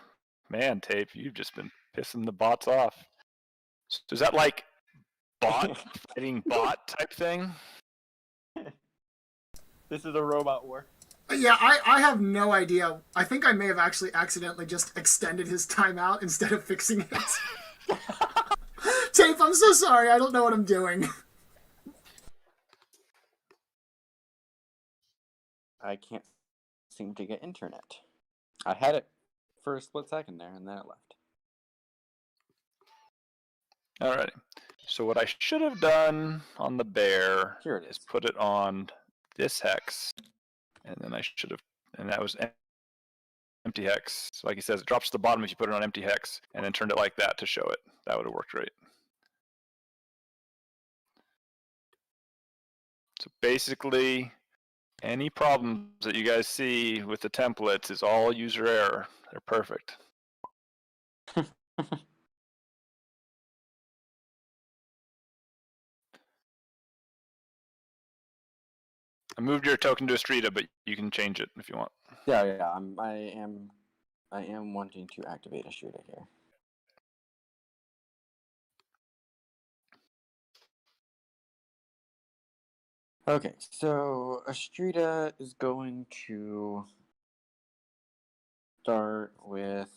Man, Tape, you've just been pissing the bots off. So is that like bot fighting bot type thing? This is a robot war. Yeah, I have no idea. I think I may have actually accidentally just extended his timeout instead of fixing it. Tape, I'm so sorry. I don't know what I'm doing. I can't seem to get internet. I had it for a split second there, and then it left. Alrighty. So what I should have done on the bear Here it is is. put it on this hex, and then I should have, and that was empty hex. Like he says, it drops to the bottom if you put it on empty hex, and then turned it like that to show it. That would have worked great. So basically, any problems that you guys see with the templates is all user error. They're perfect. I moved your token to Astrida, but you can change it if you want. Yeah. I am wanting to activate Astrida here. Okay, so Astrida is going to start with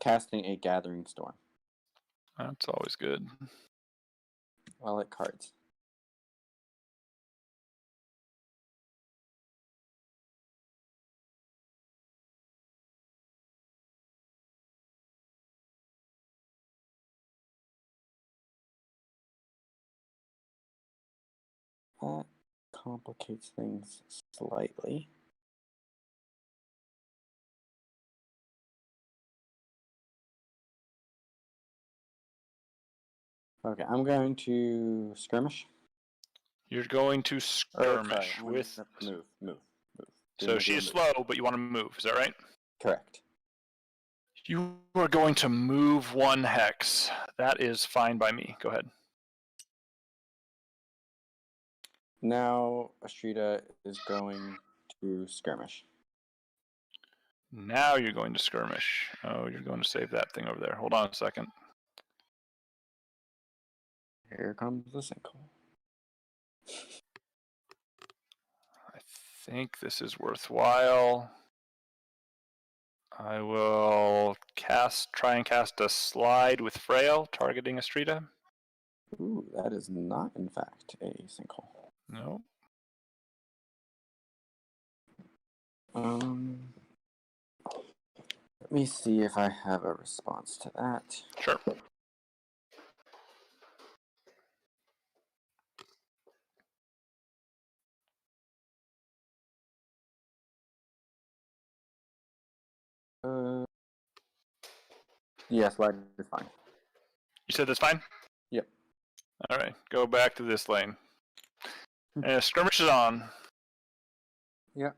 casting a Gathering Storm. That's always good. Wallet cards. That complicates things slightly. Okay, I'm going to skirmish. You're going to skirmish with. Move. So she's slow, but you want to move. Is that right? Correct. You are going to move 1 hex. That is fine by me. Go ahead. Now Astrida is going to skirmish. Now you're going to skirmish. Oh, you're going to save that thing over there. Hold on a second. Here comes the sinkhole. I think this is worthwhile. I will try and cast a slide with Frail, targeting Astrida. Ooh, that is not, in fact, a sinkhole. No. Let me see if I have a response to that. Sure. Yeah, slide is fine. You said that's fine? Yep. All right, go back to this lane. And skirmish is on. Yep.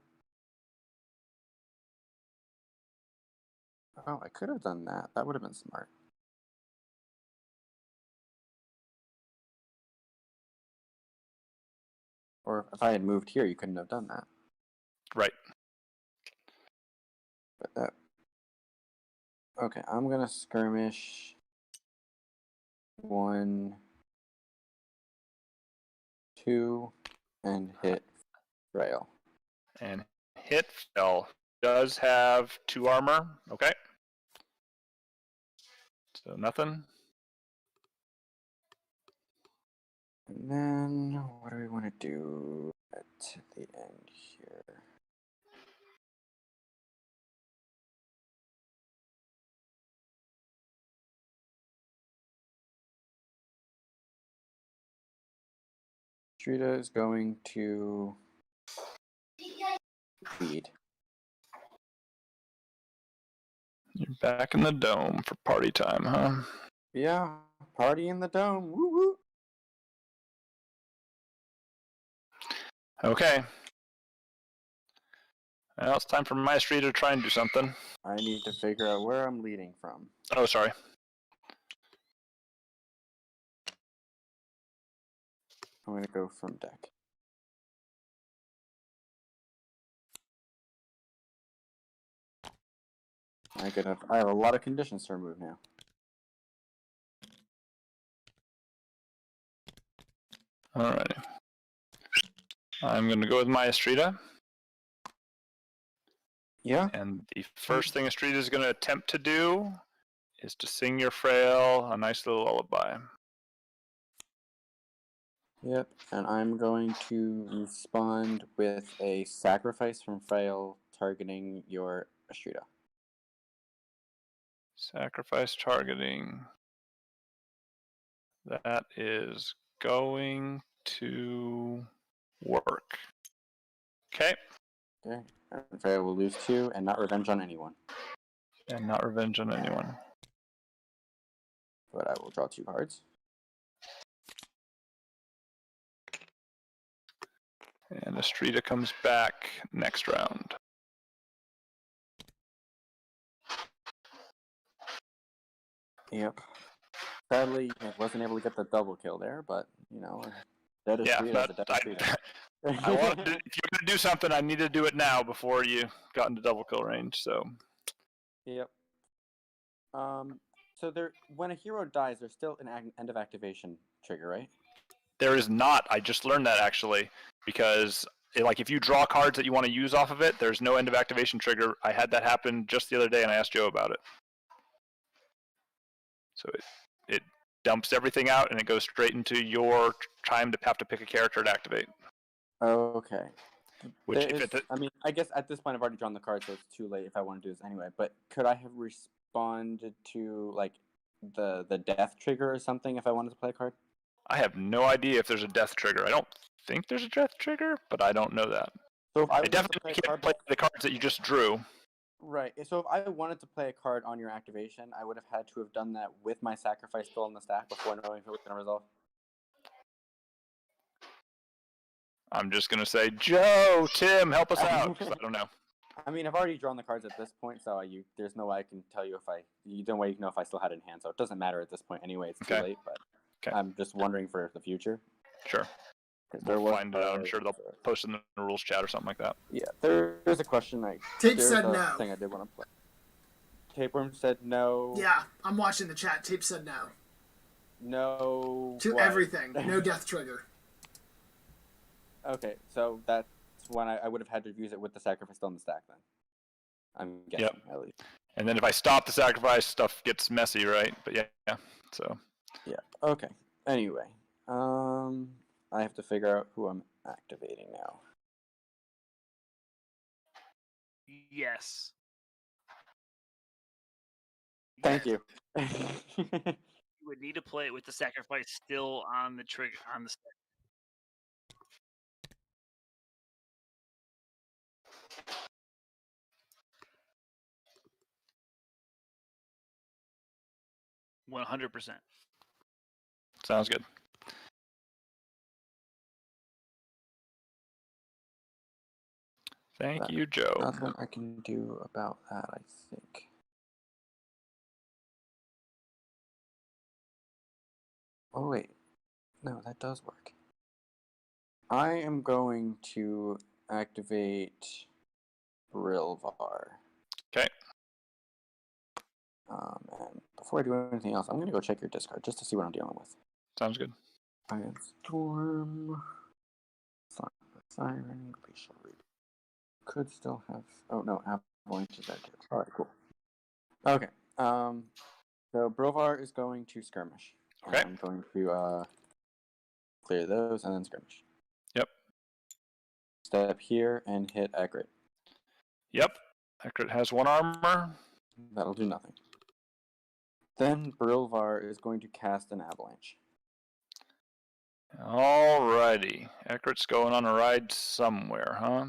Oh, I could have done that. That would have been smart. Or if I had moved here, you couldn't have done that. Right. But that. Okay, I'm gonna skirmish 1, 2, and hit Frail. And hit Frail does have 2 armor. Okay. So nothing. And then what do we want to do at the end here? Astrida is going to lead. You're back in the dome for party time, huh? Yeah, party in the dome. Woo woo. Okay. Well, it's time for Maestri to try and do something. I need to figure out where I'm leading from. Oh, sorry. I'm going to go from deck. I have a lot of conditions to remove now. Alrighty. I'm going to go with my Astrida. Yeah. And the first thing Astrida is going to attempt to do is to sing your Frail a nice little lullaby. Yep, and I'm going to respond with a sacrifice from Frail targeting your Astrida. Sacrifice targeting. That is going to work. Okay. Okay. Andrea will lose 2 and not revenge on anyone. And not revenge on anyone. But I will draw 2 cards. And Estrida comes back next round. Yep. Sadly, I wasn't able to get the double kill there, but, you know, dead Yeah, Estrida is a dead Estrida. I wanted to, if you're going to do something, I needed to do it now before you got into double kill range, so. Yep. So there, when a hero dies, there's still an end of activation trigger, right? There is not. I just learned that, actually, because like if you draw cards that you want to use off of it, there's no end of activation trigger. I had that happen just the other day, and I asked Joe about it. So it dumps everything out, and it goes straight into your time to have to pick a character to activate. Okay. Which, I mean, I guess at this point I've already drawn the card, so it's too late if I want to do this anyway. But could I have responded to like the death trigger or something if I wanted to play a card? I have no idea if there's a death trigger. I don't think there's a death trigger, but I don't know that. So if I definitely can't play the cards that you just drew. Right. So if I wanted to play a card on your activation, I would have had to have done that with my sacrifice still in the stack before knowing if it was going to resolve. I'm just going to say, Joe, Tim, help us out, because I don't know. I mean, I've already drawn the cards at this point, so there's no way I can tell you if no way you can know if I still had it in hand, so it doesn't matter at this point anyway. It's too late, but I'm just wondering for the future. Sure. We'll find it out. I'm sure they'll post it in the rules chat or something like that. Yeah, there's a question. Tape said no. Thing I did want to play. Tapeworm said no. Yeah, I'm watching the chat. Tape said no. No. To everything. No death trigger. Okay, so that's when I would have had to use it with the sacrifice still in the stack then. I'm guessing, at least. And then if I stop the sacrifice, stuff gets messy, right? But yeah, so. Yeah, okay. Anyway, I have to figure out who I'm activating now. Yes. Thank you. You would need to play it with the sacrifice still on the trigger on the stack. %100%. Sounds good. Thank you, Joe. Nothing I can do about that, I think. Oh, wait. No, that does work. I am going to activate Brilvar. Okay. And before I do anything else, I'm going to go check your discard just to see what I'm dealing with. Sounds good. I have Storm, Siren, Glacial Reed. Could still have. Oh no, Avalanche is active. All right, cool. Okay. So Brilvar is going to skirmish. Okay. I'm going to clear those and then skirmish. Yep. Step here and hit Egret. Yep. Egret has 1 armor. That'll do nothing. Then Brilvar is going to cast an avalanche. Alrighty. Egret's going on a ride somewhere, huh?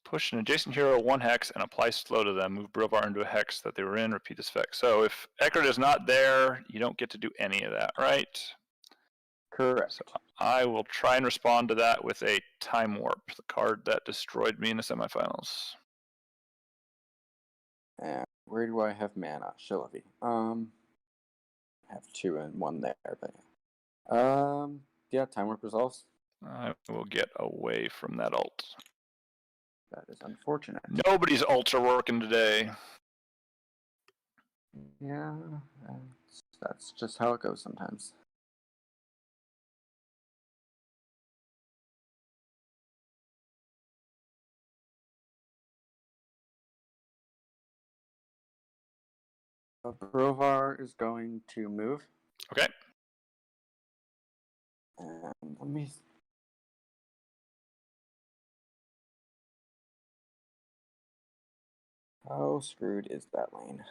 Push an adjacent hero 1 hex and apply slow to them. Move Brilvar into a hex that they were in. Repeat this effect. So if Egret is not there, you don't get to do any of that, right? Correct. So I will try and respond to that with a Time Warp, the card that destroyed me in the semifinals. And where do I have mana? Shillavi. I have 2 and 1 there, but yeah, Time Warp resolves. I will get away from that ult. That is unfortunate. Nobody's ults are working today. Yeah, that's just how it goes sometimes. Brilvar is going to move. Okay. And let me. How screwed is that lane?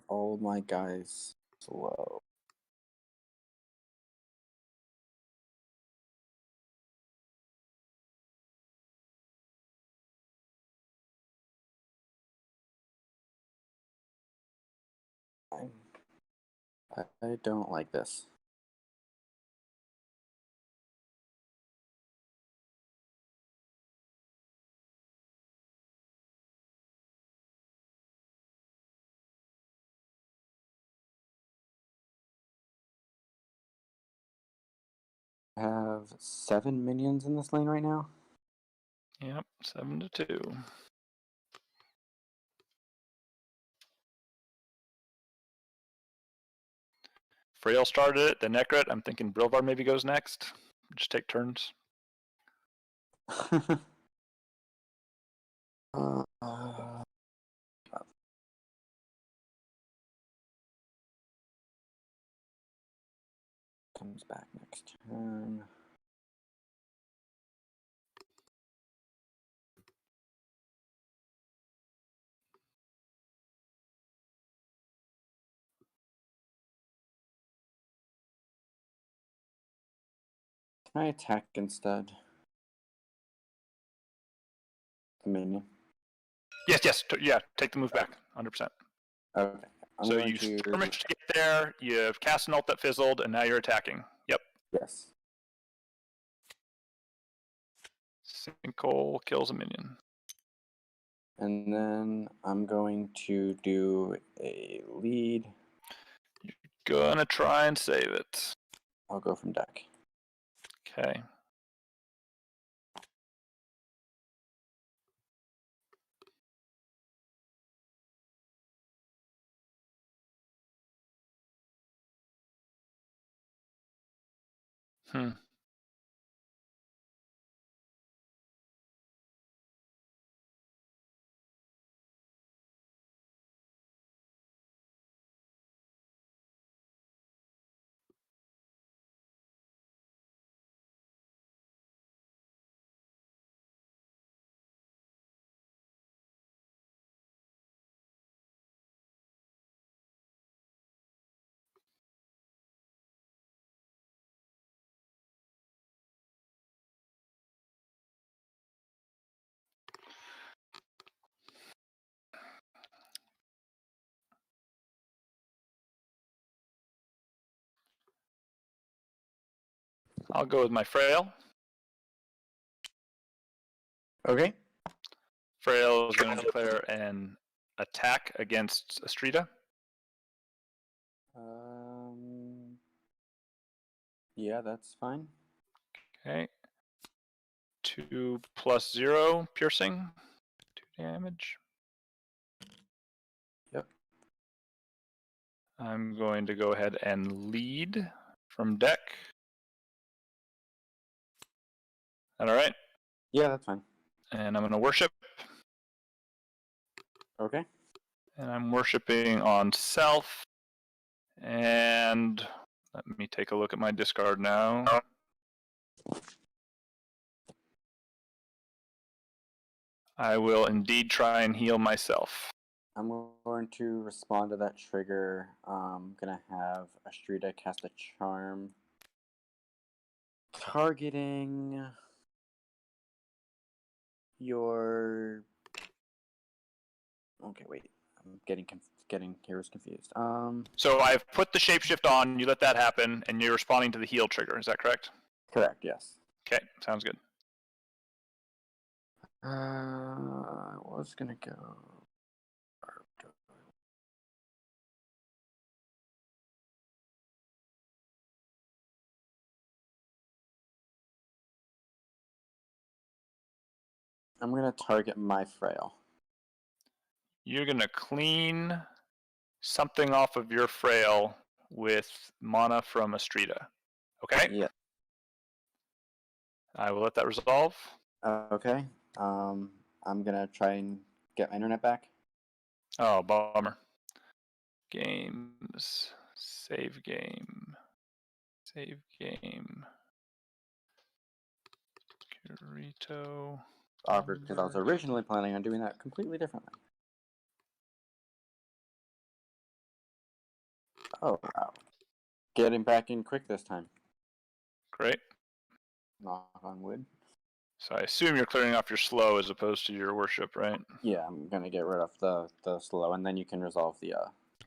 All my guys slow. I don't like this. I have 7 minions in this lane right now. Yep, 7-2. Frail started it, then Necrit. I'm thinking Brilvar maybe goes next. Just take turns. Comes back next turn. Can I attack instead? The minion. Yes, yeah, take the move back, 100%. Okay. So you skirmish to get there, you cast an ult that fizzled, and now you're attacking. Yep. Yes. Sinkhole kills a minion. And then I'm going to do a lead. Gonna try and save it. I'll go from deck. Okay. I'll go with my Frail. Okay. Frail is going to declare an attack against Astrida. Yeah, that's fine. Okay. 2 + 0 piercing. 2 damage. Yep. I'm going to go ahead and lead from deck. That all right? Yeah, that's fine. And I'm going to worship. Okay. And I'm worshiping on self. And let me take a look at my discard now. I will indeed try and heal myself. I'm going to respond to that trigger. I'm going to have Astrida cast a charm. Targeting your... Okay, wait. I'm getting heroes confused. So I've put the shapeshift on, you let that happen, and you're responding to the heal trigger. Is that correct? Correct, yes. Okay, sounds good. I was going to go... I'm going to target my Frail. You're going to clean something off of your Frail with mana from Astrida. Okay? Yeah. I will let that resolve. Okay. I'm going to try and get my internet back. Oh, bummer. Games. Save game. Save game. Kirito. Awkward, because I was originally planning on doing that completely differently. Oh, wow. Getting back in quick this time. Great. Knock on wood. So I assume you're clearing off your slow as opposed to your worship, right? Yeah, I'm gonna get rid of the slow, and then you can resolve the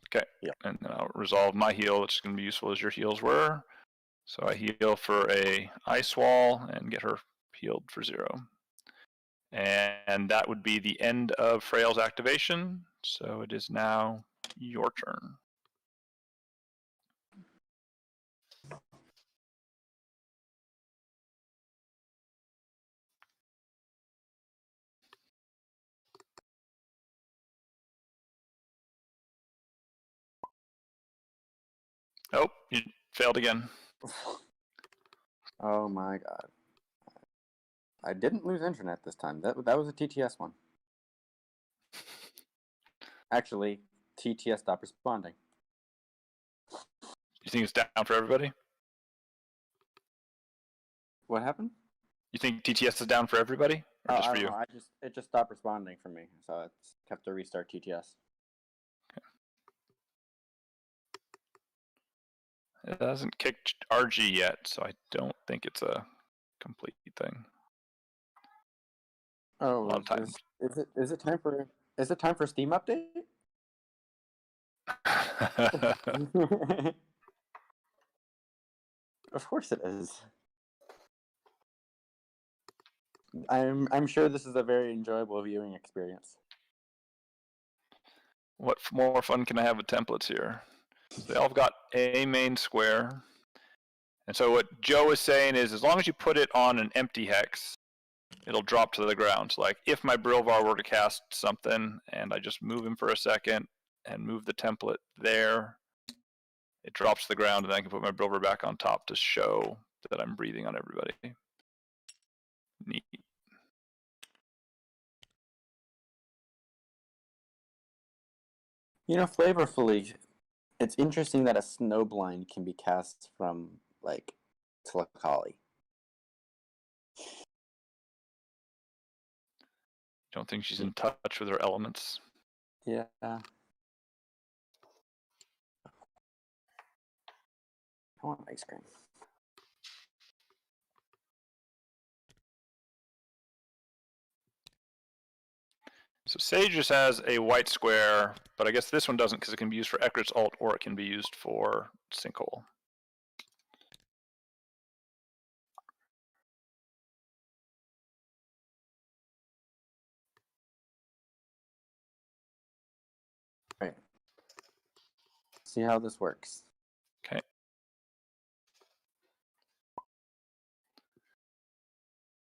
Okay. Yeah. And then I'll resolve my heal, which is going to be useful as your heals were. So I heal for a ice wall and get her healed for 0. And that would be the end of Frail's activation. So it is now your turn. Oh, you failed again. Oh my god. I didn't lose internet this time. That was a TTS one. Actually, TTS stopped responding. You think it's down for everybody? What happened? You think TTS is down for everybody? Or just I for don't you? know. It just stopped responding for me, so it's kept to restart TTS. It hasn't kicked RG yet, so I don't think it's a complete thing. Oh, A lot of times. Is it time for Steam update? Of course it is. I'm sure this is a very enjoyable viewing experience. What more fun can I have with templates here? They all got a main square. And so what Joe is saying is, as long as you put it on an empty hex, it'll drop to the ground. So like if my Brilvar were to cast something and I just move him for a second and move the template there, it drops to the ground, and I can put my Brilvar back on top to show that I'm breathing on everybody. Neat. You know, flavorfully, it's interesting that a snowblind can be cast from, like, Tlakali. Don't think she's in touch with her elements. Yeah. I want ice cream. So Sage just has a white square, but I guess this one doesn't because it can be used for Ekrit's ult or it can be used for Sinkhole. Right. See how this works. Okay.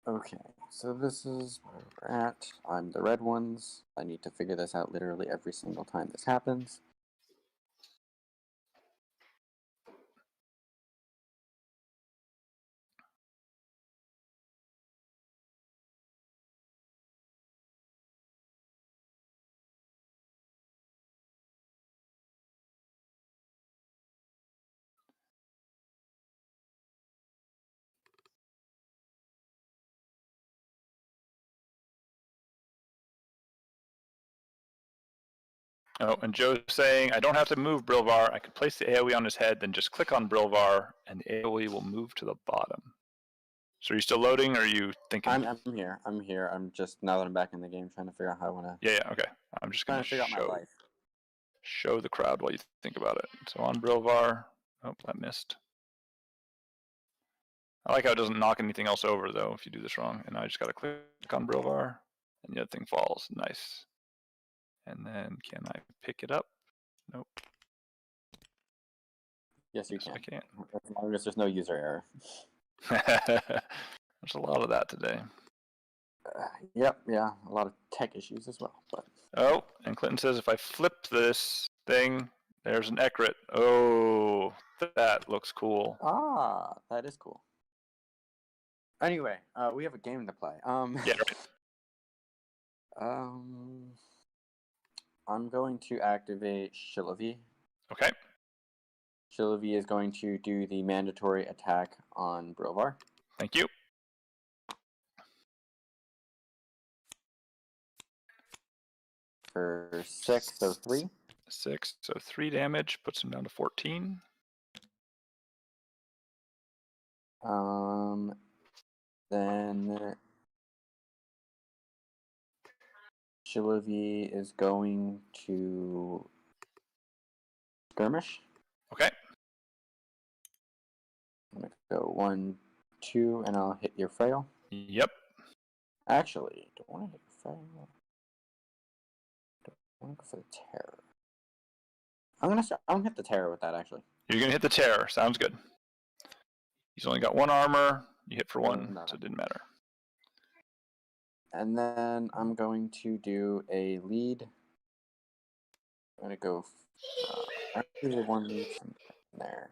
Okay, so this is where we're at. I'm the red ones. I need to figure this out literally every single time this happens. Oh, and Joe's saying, I don't have to move Brilvar. I could place the AoE on his head, then just click on Brilvar, and the AoE will move to the bottom. So are you still loading, or are you thinking? I'm here. I'm here. I'm just, now that I'm back in the game, trying to figure out how I want to... Yeah, okay. I'm just going to figure out my life. show the crowd while you think about it. So on Brilvar, oh, I missed. I like how it doesn't knock anything else over, though, if you do this wrong. And I just got to click on Brilvar, and the other thing falls. Nice. And then can I pick it up? Nope. Yes, you Yes, can. I can. As long as there's no user error. There's a lot of that today. Yep, yeah, a lot of tech issues as well. But Oh, and Clinton says if I flip this thing, there's an Ekrit. Oh, that looks cool. that is cool. Anyway, we have a game to play. Yeah, right. I'm going to activate Shillavi. Okay. Shilovy is going to do the mandatory attack on Brovar. Thank you. For 6, so 3. 6, so 3 damage, puts him down to 14. Then Shilovy is going to skirmish. Okay. I'm going to go 1, 2, and I'll hit your frail. Yep. Actually, don't want to hit your frail. I want to go for the terror. I'm gonna hit the terror with that, actually. You're gonna hit the terror. Sounds good. He's only got 1 armor. You hit for 1, so it didn't matter. And then I'm going to do a lead. I'm gonna go. Actually, 1 lead from there.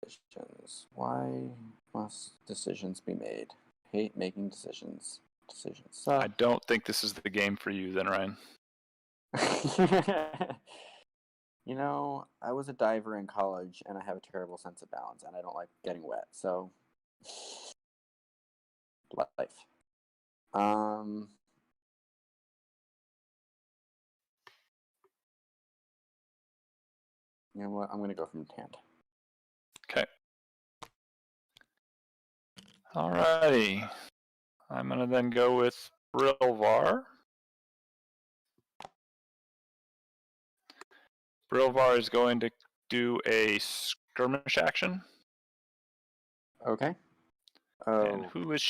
Decisions. Why must decisions be made? Hate making decisions. Decisions suck. I don't think this is the game for you, then, Ryan. You know, I was a diver in college, and I have a terrible sense of balance, and I don't like getting wet. So, life. You know what? I'm gonna go from hand. Okay. Alrighty. I'm gonna then go with Brilvar. Brilvar is going to do a skirmish action. Okay. And who is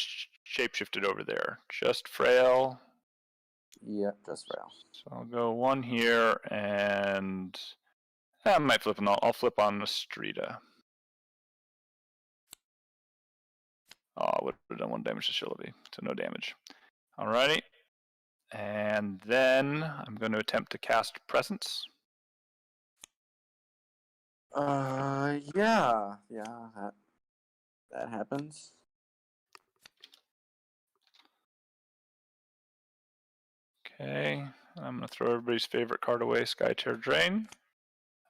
shapeshifted over there? Just Frail. Yep, just frail. So I'll go 1 here, and I might flip. I'll flip on Estrida. Oh, I would have done 1 damage to Shilovy, so no damage. Alrighty. And then I'm going to attempt to cast Presence. Yeah, that happens. Okay, I'm going to throw everybody's favorite card away, Skytear Drain.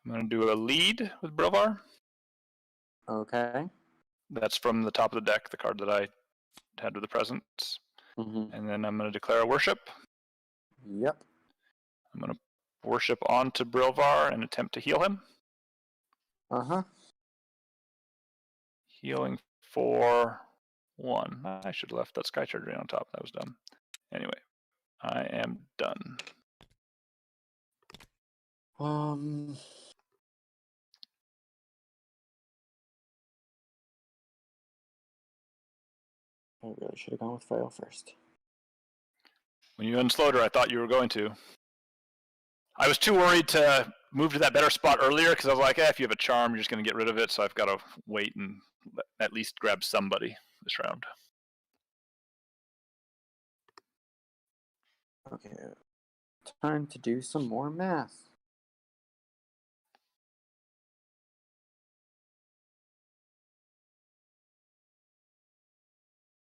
I'm going to do a lead with Brilvar. Okay. That's from the top of the deck, the card that I had with the Presence. Mm-hmm. And then I'm going to declare a worship. Yep. I'm going to worship onto Brilvar and attempt to heal him. Uh-huh. Healing for 1. I should have left that Skytear Drain on top. That was dumb. Anyway, I am done. I really should have gone with frail first. When you unslowed her, I thought you were going to. I was too worried to move to that better spot earlier because I was like, if you have a charm, you're just going to get rid of it. So I've got to wait and at least grab somebody this round. Okay. Time to do some more math.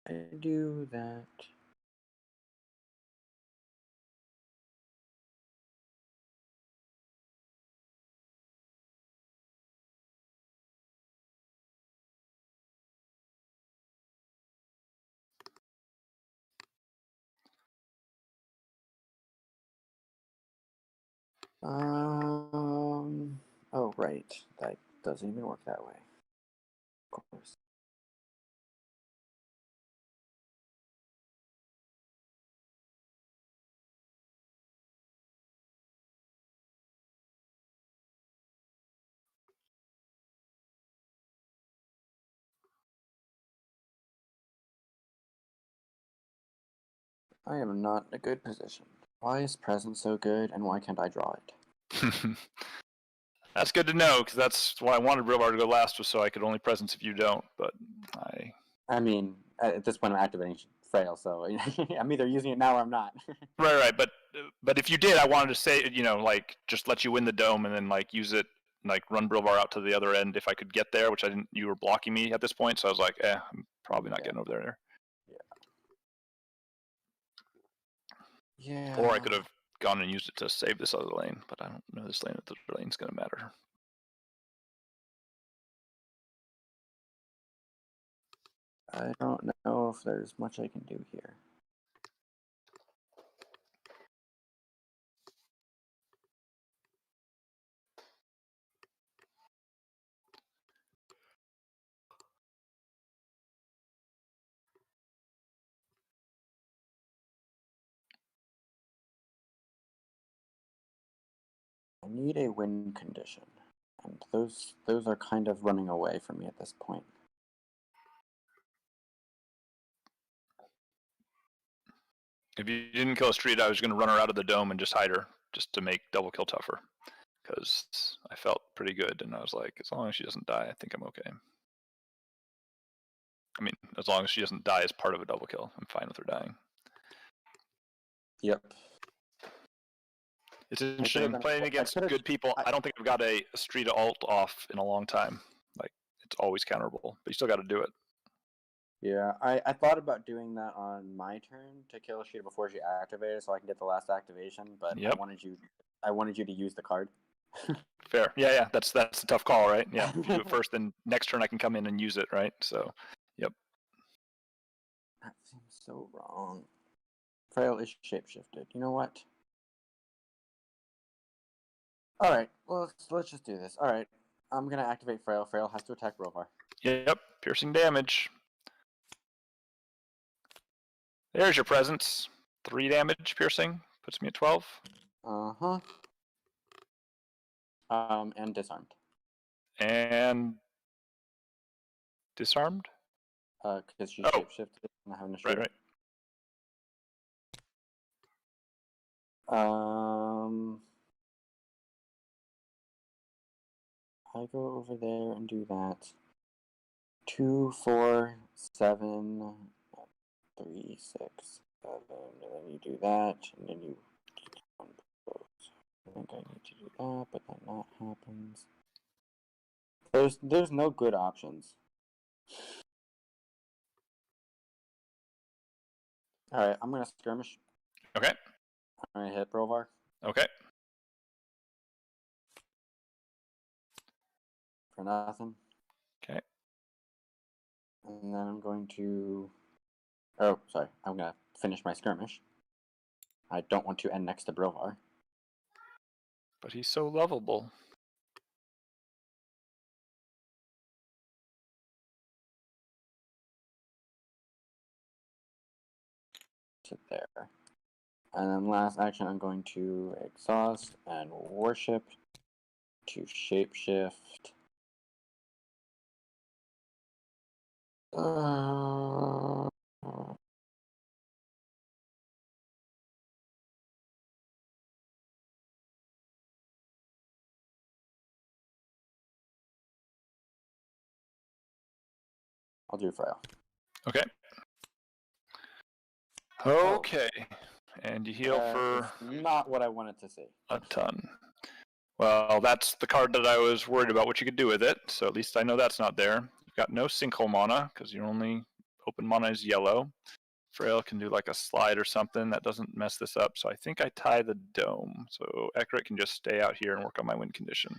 I do that. Oh, right. That doesn't even work that way. Of course. I am not in a good position. Why is Presence so good, and why can't I draw it? That's good to know, because that's why I wanted Brilvar to go last, was so I could only Presence if you don't, but I mean, at this point I'm activating frail, so I'm either using it now or I'm not. Right, but if you did, I wanted to say, like, just let you win the dome and then, like, use it, like, run Brilvar out to the other end if I could get there, which I didn't, you were blocking me at this point, so I was like, I'm probably not getting over there. Yeah. Or I could have gone and used it to save this other lane, but I don't know this lane. The other lane's going to matter. I don't know if there's much I can do here. I need a win condition, and those are kind of running away from me at this point. If you didn't kill Estrida, I was going to run her out of the dome and just hide her, just to make double kill tougher. Because I felt pretty good, and I was like, as long as she doesn't die, I think I'm okay. I mean, as long as she doesn't die as part of a double kill, I'm fine with her dying. Yep. It's interesting playing against good people. I don't think I've got a Estrida ult off in a long time. Like, it's always counterable, but you still got to do it. Yeah, I thought about doing that on my turn to kill Estrida before she activated, so I can get the last activation. But yep. I wanted you to use the card. Fair. Yeah. That's a tough call, right? Yeah. You do it first, then next turn I can come in and use it, right? So, yep. That seems so wrong. Frail is shapeshifted. You know what? All right. Well, let's just do this. All right. I'm gonna activate Frail. Frail has to attack Rovar. Yep. Piercing damage. There's your presence. 3 damage piercing. Puts me at 12. Uh-huh. And disarmed. And disarmed? Because she's shapeshifted and having a shoot. Right. I go over there and do that. 2, 4, 7, 3, 6, 7, and then you do that, and then you I think I need to do that, but then that happens. There's no good options. Alright, I'm gonna skirmish. Okay. I'm gonna hit Brovar. Okay. For nothing. Okay. And then I'm going to... Oh, sorry. I'm gonna finish my skirmish. I don't want to end next to Brovar. But he's so lovable. To there. And then last action, I'm going to exhaust and worship to shapeshift. I'll do Frail. Okay. Okay. And you heal for... Not what I wanted to see. A ton. Well, that's the card that I was worried about what you could do with it, so at least I know that's not there. You've got no sinkhole mana, because your only open mana is yellow. Frail can do like a slide or something. That doesn't mess this up, so I think I tie the dome. So Ekrit can just stay out here and work on my win condition.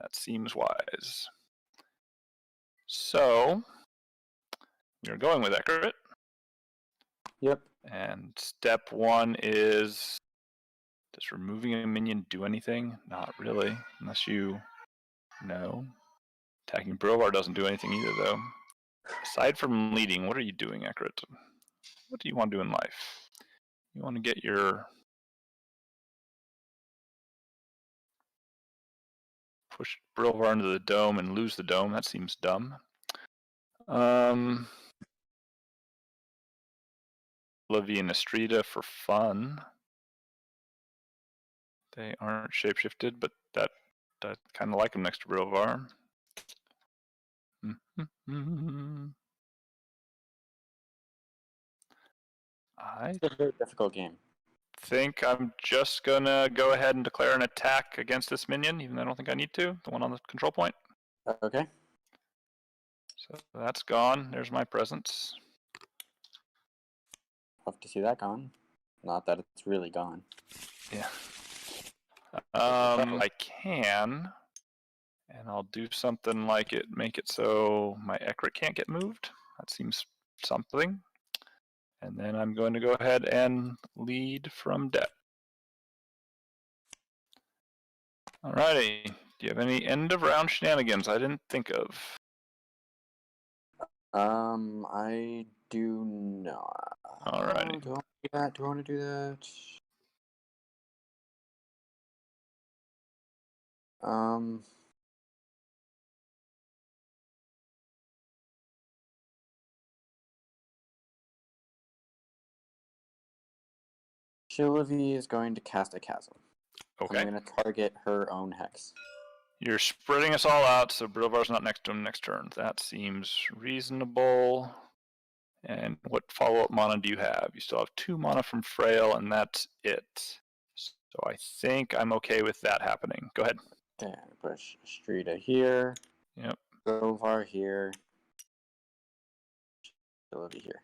That seems wise. So, you're going with Ekrit. Yep. And step 1 is... Does removing a minion do anything? Not really, unless you know. Attacking Brovar doesn't do anything either, though. Aside from leading, what are you doing, Ekrit? What do you want to do in life? You want to get your... Push Brovar into the dome and lose the dome. That seems dumb. Livy and Estrida for fun. They aren't shapeshifted, but that kind of like them next to Brovar. It's a very difficult game. Think I'm just gonna go ahead and declare an attack against this minion, even though I don't think I need to. The one on the control point. Okay. So that's gone. There's my presence. Love to see that gone. Not that it's really gone. Yeah. I can, and I'll do something like it, make it so my Ekrit can't get moved. That seems something. And then I'm going to go ahead and lead from deck. Alrighty. Do you have any end of round shenanigans I didn't think of? I do not. Alrighty. Do I want to do that? Do I want to do that? Shilivy is going to cast a chasm. Okay. I'm going to target her own hex. You're spreading us all out, so Brilvar's not next to him next turn. That seems reasonable. And what follow-up mana do you have? You still have 2 mana from Frail, and that's it. So I think I'm okay with that happening. Go ahead. Okay, push Strida here. Yep. Brilvar here. Shilivy here.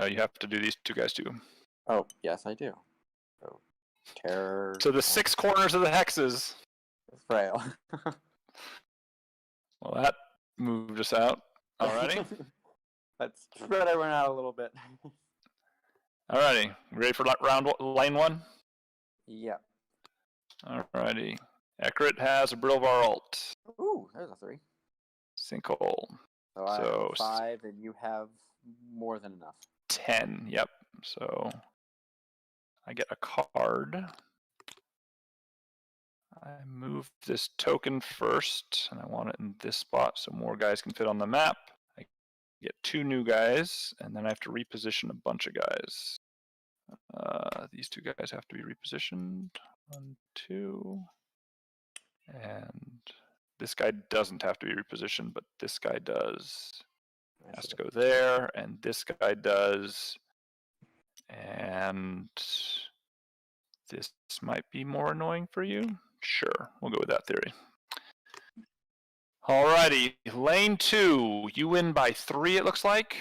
You have to do these 2 guys too. Oh, yes, I do. So, Terror. So the 6 corners of the hexes. Frail. Well, that moved us out. Alrighty. Let's spread everyone out a little bit. Alrighty. Ready for lane 1? Yep. Alrighty. Ekrit has a Brilvar ult. Ooh, there's a 3. Sinkhole. So I have 5, and you have more than enough. 10. Yep. So I get a card. I move this token first, and I want it in this spot so more guys can fit on the map. I get 2 new guys, and then I have to reposition a bunch of guys. These 2 guys have to be repositioned. 1, 2. And this guy doesn't have to be repositioned, but this guy does. Has to go there, and this guy does. And this might be more annoying for you. Sure, we'll go with that theory. Alrighty, lane 2. You win by 3, it looks like.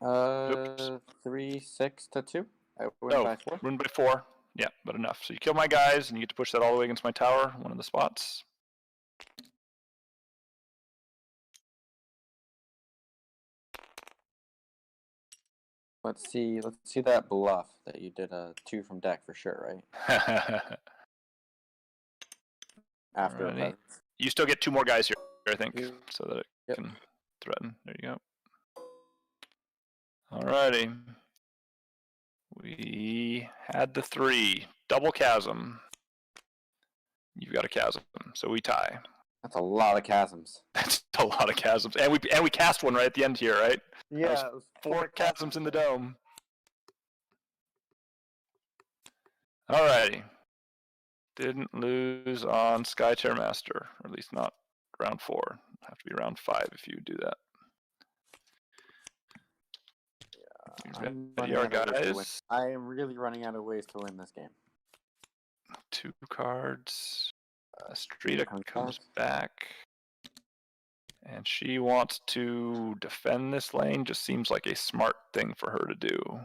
Oops. 3, 6 to 2. I win No, by 4. win by 4. Yeah, but enough. So you kill my guys, and you get to push that all the way against my tower, one of the spots. Let's see that bluff that you did a 2 from deck for sure, right? After Alrighty. You still get 2 more guys here, I think, so that it can threaten. There you go. Alrighty. We had the 3. Double chasm. You've got a chasm, so we tie. That's a lot of chasms. That's a lot of chasms. And we cast one right at the end here, right? Yeah, it was 4 chasms in the dome. Alrighty. Didn't lose on Skytear Master, or at least not round 4. Have to be round 5 if you do that. Ready, our guys? I am really running out of ways to win this game. 2 cards. Strida comes back. And she wants to defend this lane. Just seems like a smart thing for her to do.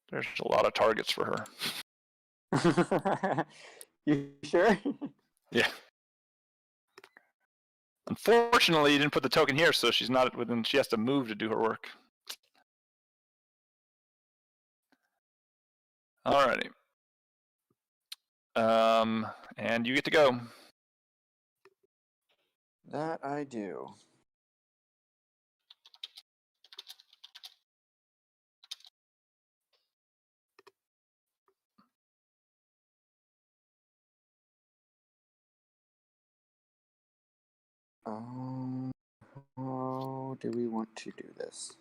There's a lot of targets for her. You sure? Yeah. Unfortunately, you didn't put the token here, so she's not within. She has to move to do her work. Alrighty. And you get to go. That I do. How do we want to do this?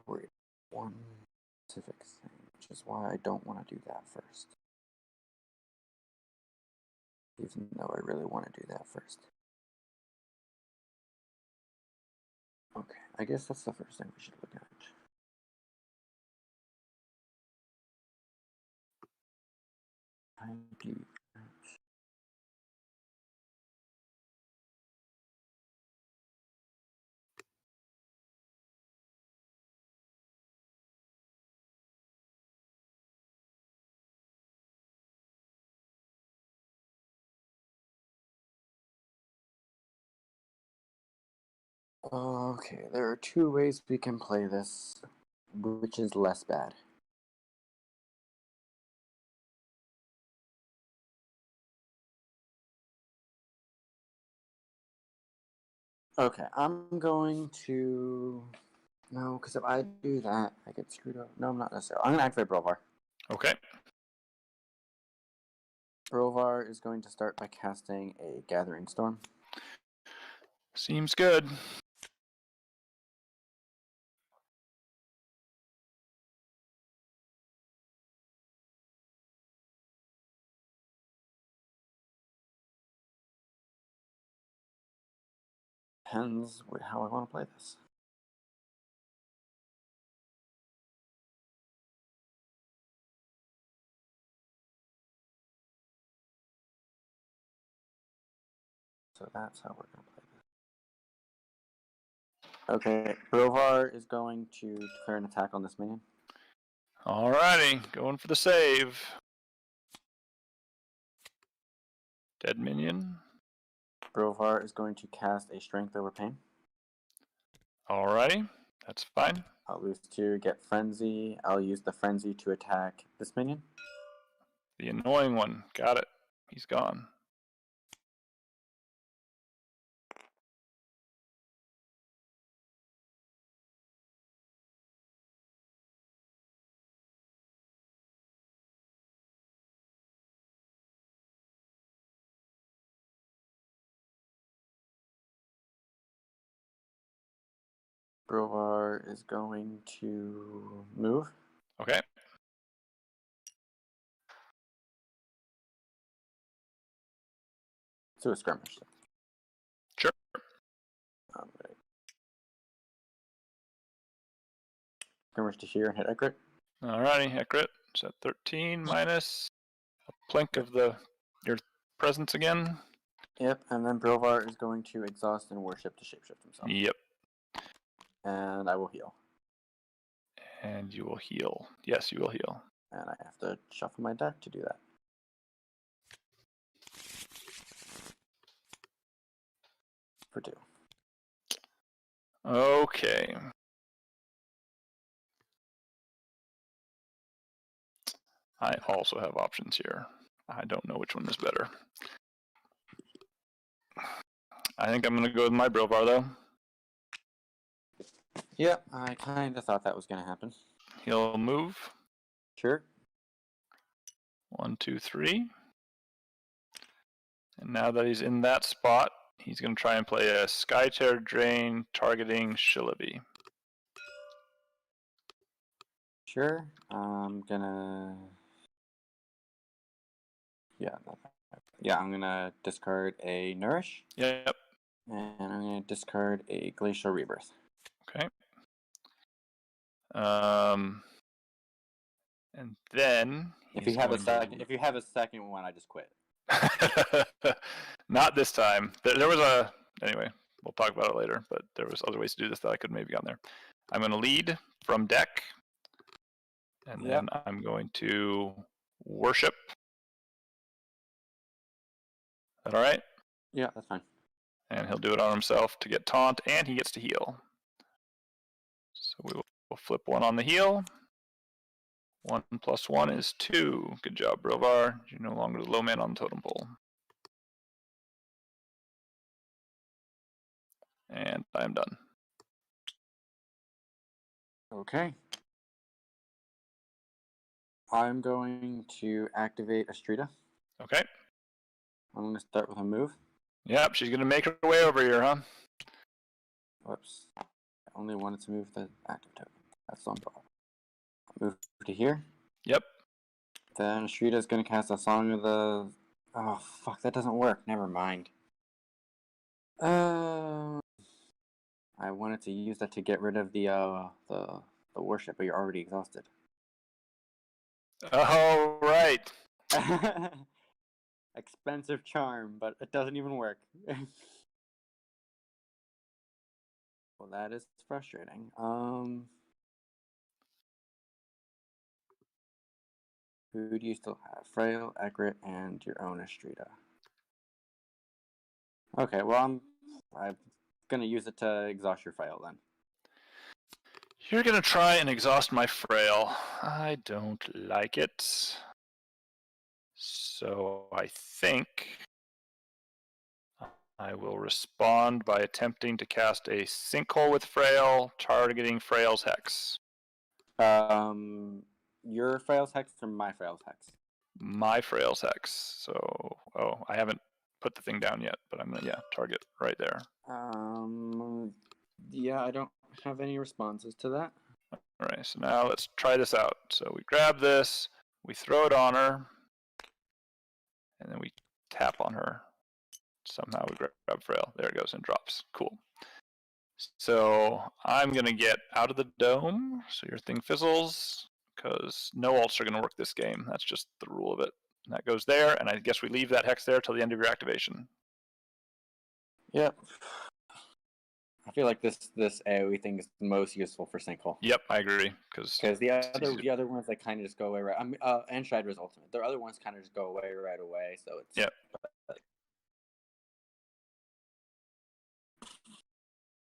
Wait, one specific thing, which is why I don't want to do that first. Even though I really want to do that first. Okay, I guess that's the first thing we should look at. I do. Okay, there are two ways we can play this. Which is less bad? Okay, I'm going to... No, because if I do that, I get screwed up. No, I'm not necessarily. I'm going to activate Brovar. Okay. Brovar is going to start by casting a Gathering Storm. Seems good. Depends how I want to play this. So that's how we're going to play this. Okay, Brovar is going to declare an attack on this minion. Alrighty, going for the save. Dead minion. Brovar is going to cast a Strength over Pain. Alrighty, that's fine. I'll lose 2, get Frenzy. I'll use the Frenzy to attack this minion. The annoying one. Got it. He's gone. Brovar is going to move. Okay. To a skirmish. Sure. Skirmish to here and hit Ekrit. Alrighty, Ekrit. It's at 13 minus a plink of your presence again. Yep, and then Brovar is going to exhaust and worship to shapeshift himself. Yep. And I will heal. And you will heal. Yes, you will heal. And I have to shuffle my deck to do that. For 2. Okay. I also have options here. I don't know which one is better. I think I'm going to go with my Brovar, though. Yep, I kind of thought that was going to happen. He'll move. Sure. 1, 2, 3. And now that he's in that spot, he's going to try and play a Skytear Drain targeting Shilibi. Sure. I'm gonna... Yeah, I'm gonna discard a Nourish. Yep. And I'm gonna discard a Glacial Rebirth. Okay. And then If you have a second one, I just quit. Not this time. There was a... Anyway, we'll talk about it later, but there was other ways to do this that I could maybe gotten there. I'm going to lead from deck, and then I'm going to worship. Is that all right? Yeah, that's fine. And he'll do it on himself to get taunt, and he gets to heal. So we'll flip 1 on the heal. 1 + 1 is 2. Good job, Brovar. You're no longer the low man on the totem pole. And I'm done. Okay. I'm going to activate Astrida. Okay. I'm going to start with a move. Yep, she's going to make her way over here, huh? Whoops. I only wanted to move the active token. That's on problem. Move to here. Yep. Then Astrida is going to cast a Song of the... Oh, fuck, that doesn't work. Never mind. I wanted to use that to get rid of the worship, but you're already exhausted. Oh, right. Expensive charm, but it doesn't even work. Well, that is frustrating. Who do you still have? Frail, Ekrit, and your own Astrida. Okay, well, gonna use it to exhaust your Frail then. You're gonna try and exhaust my Frail. I don't like it. So I think I will respond by attempting to cast a Sinkhole with Frail, targeting Frail's Hex. Your Frail's Hex or my Frail's Hex? My Frail's Hex. So, I haven't put the thing down yet, but I'm gonna, target right there. Yeah, I don't have any responses to that. All right, so now let's try this out. So we grab this, we throw it on her, and then we tap on her. Somehow we grab Frail. There it goes and drops. Cool. So I'm going to get out of the dome, so your thing fizzles, because no ults are going to work this game. That's just the rule of it. And that goes there, and I guess we leave that Hex there till the end of your activation. Yep. I feel like this AoE thing is most useful for Sinkhole. Yep, I agree. Because the other ones, they kind of just go away right. And Shidra's ultimate. The other ones kind of just go away right away. So it's. Yep.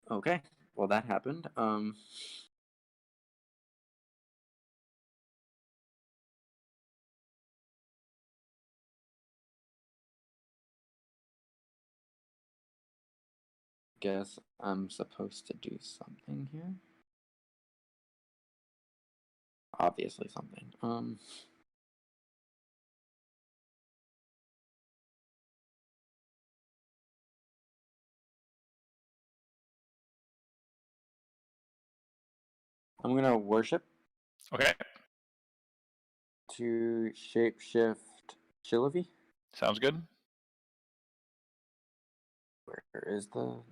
Okay. Well, that happened. Guess I'm supposed to do something here. Obviously something. I'm gonna worship. Okay. To shapeshift Shilovy. Sounds good. Where is the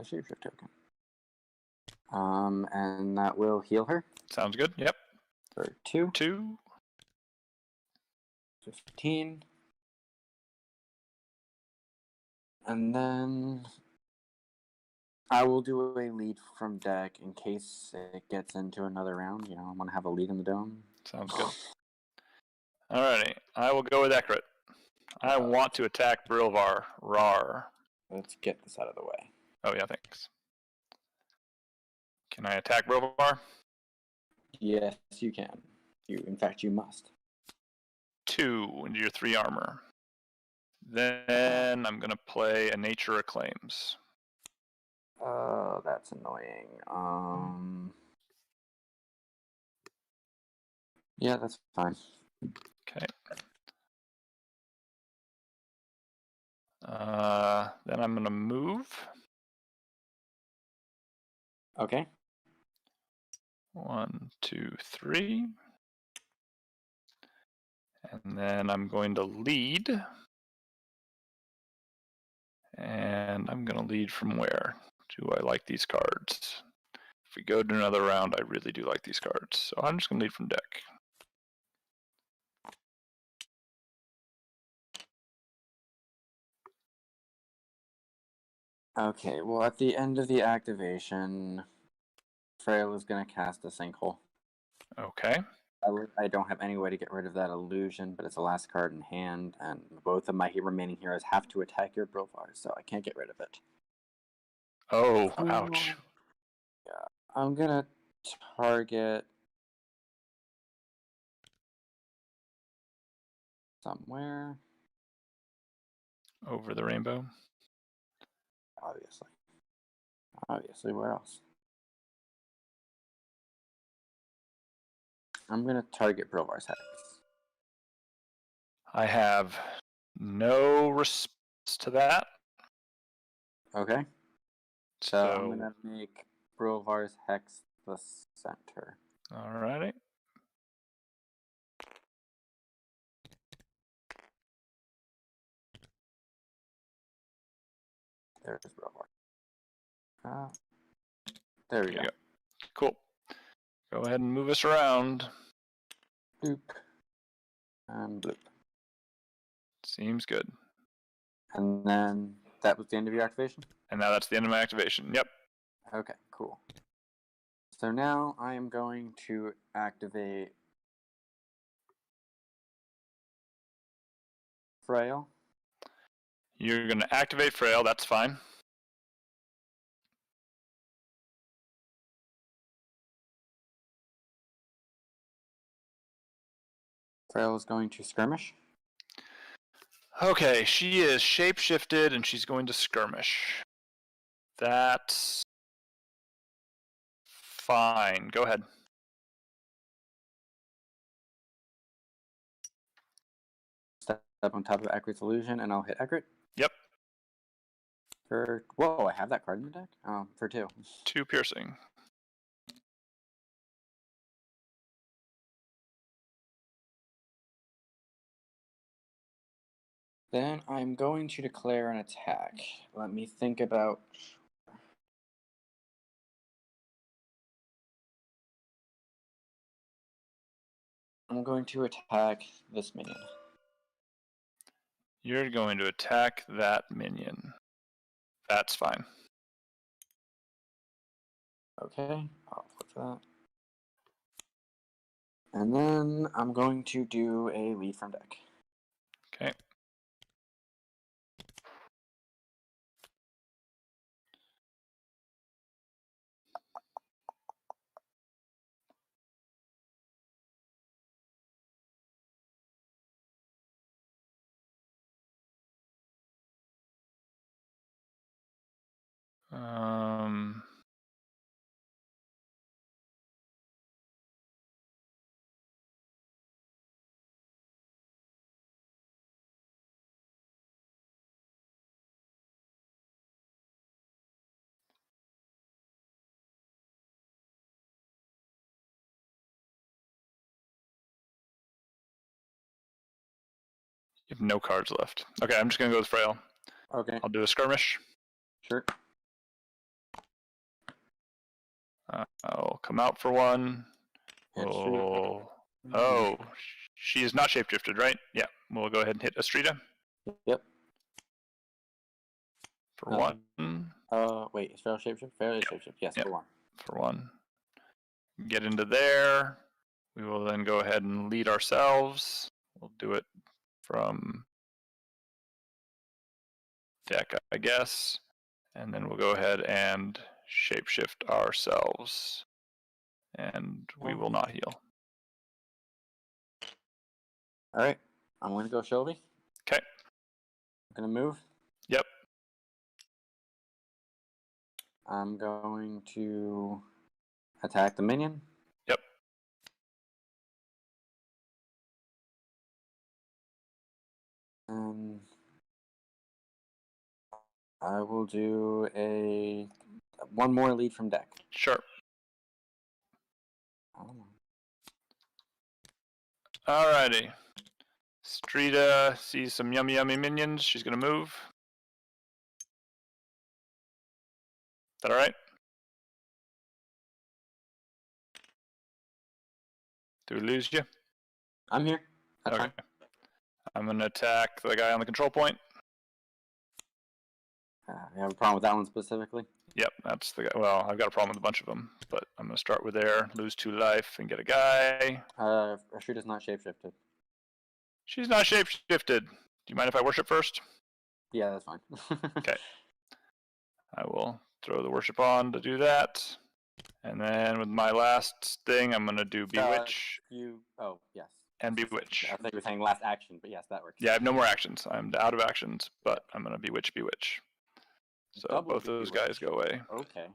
shapeshift token? And that will heal her. Sounds good. Yep. For 2. 2. 15. And then I will do a lead from deck in case it gets into another round. I want to have a lead in the dome. Sounds good. Alrighty, I will go with Ekrit. I want to attack Brilvar. Rar. Let's get this out of the way. Oh yeah, thanks. Can I attack Brilvar? Yes, you can. In fact, you must. 2 into your 3 armor. Then I'm gonna play a Nature Acclaims. Oh, that's annoying. Yeah, that's fine. Okay. Then I'm gonna move. Okay. 1, 2, 3. And then I'm going to lead. And I'm going to lead from where? Do I like these cards? If we go to another round, I really do like these cards. So I'm just going to lead from deck. Okay, well, at the end of the activation, Frail is going to cast a Sinkhole. Okay. I don't have any way to get rid of that illusion, but it's the last card in hand, and both of my remaining heroes have to attack your Brilvar, so I can't get rid of it. Oh, ouch. Yeah, I'm going to target somewhere. Over the rainbow. Obviously, where else? I'm going to target Brilvar's Hex. I have no response to that. Okay. So I'm going to make Brilvar's Hex the center. Alrighty. There's Brilvar. There we go. Cool. Go ahead and move us around. Bloop. And bloop. Seems good. And then that was the end of your activation? And now that's the end of my activation. Yep. Okay, cool. So now I am going to activate Frail. You're going to activate Frail. That's fine. Frail is going to skirmish. Okay, she is shapeshifted and she's going to skirmish. That's fine. Go ahead. Step on top of Accurate's illusion, and I'll hit Accurate. Yep. Whoa, I have that card in the deck? For 2. 2 piercing. Then I'm going to declare an attack. Let me think about... I'm going to attack this minion. You're going to attack that minion. That's fine. Okay, I'll flip that. And then I'm going to do a lead from deck. Okay. You have no cards left. Okay, I'm just going to go with Frail. Okay, I'll do a skirmish. sure. I'll come out for 1. Oh, she is not shapeshifted, right? Yeah, we'll go ahead and hit Astrida Yep. for 1. Wait, is Frail shapeshift? Frail is shapeshift. Yes, Yep. for 1. For 1. Get into there. We will then go ahead and lead ourselves. We'll do it from deck, I guess. And then we'll go ahead and shapeshift ourselves. And we will not heal. Alright, I'm going to go Shelby. Okay. I'm going to move. Yep. I'm going to attack the minion. Yep. And I will do one more lead from deck. Sure. Oh. Alrighty. Strida sees some yummy minions. She's gonna move. Is that alright? Do we lose you? I'm here. That's Okay. fine. I'm gonna attack the guy on the control point. You have a problem with that one specifically? Yep, that's the guy. Well, I've got a problem with a bunch of them, but I'm gonna start with there, lose 2 life, and get a guy. Rashida's not shapeshifted. She's not shapeshifted. Do you mind if I worship first? Yeah, that's fine. Okay. I will throw the worship on to do that. And then with my last thing, I'm gonna do Bewitch Oh, yes. and Bewitch. I thought you were saying last action, but yes, that works. Yeah, I have no more actions. I'm out of actions, but I'm gonna Bewitch. So Double both of those Bewitch. guys go away. Okay.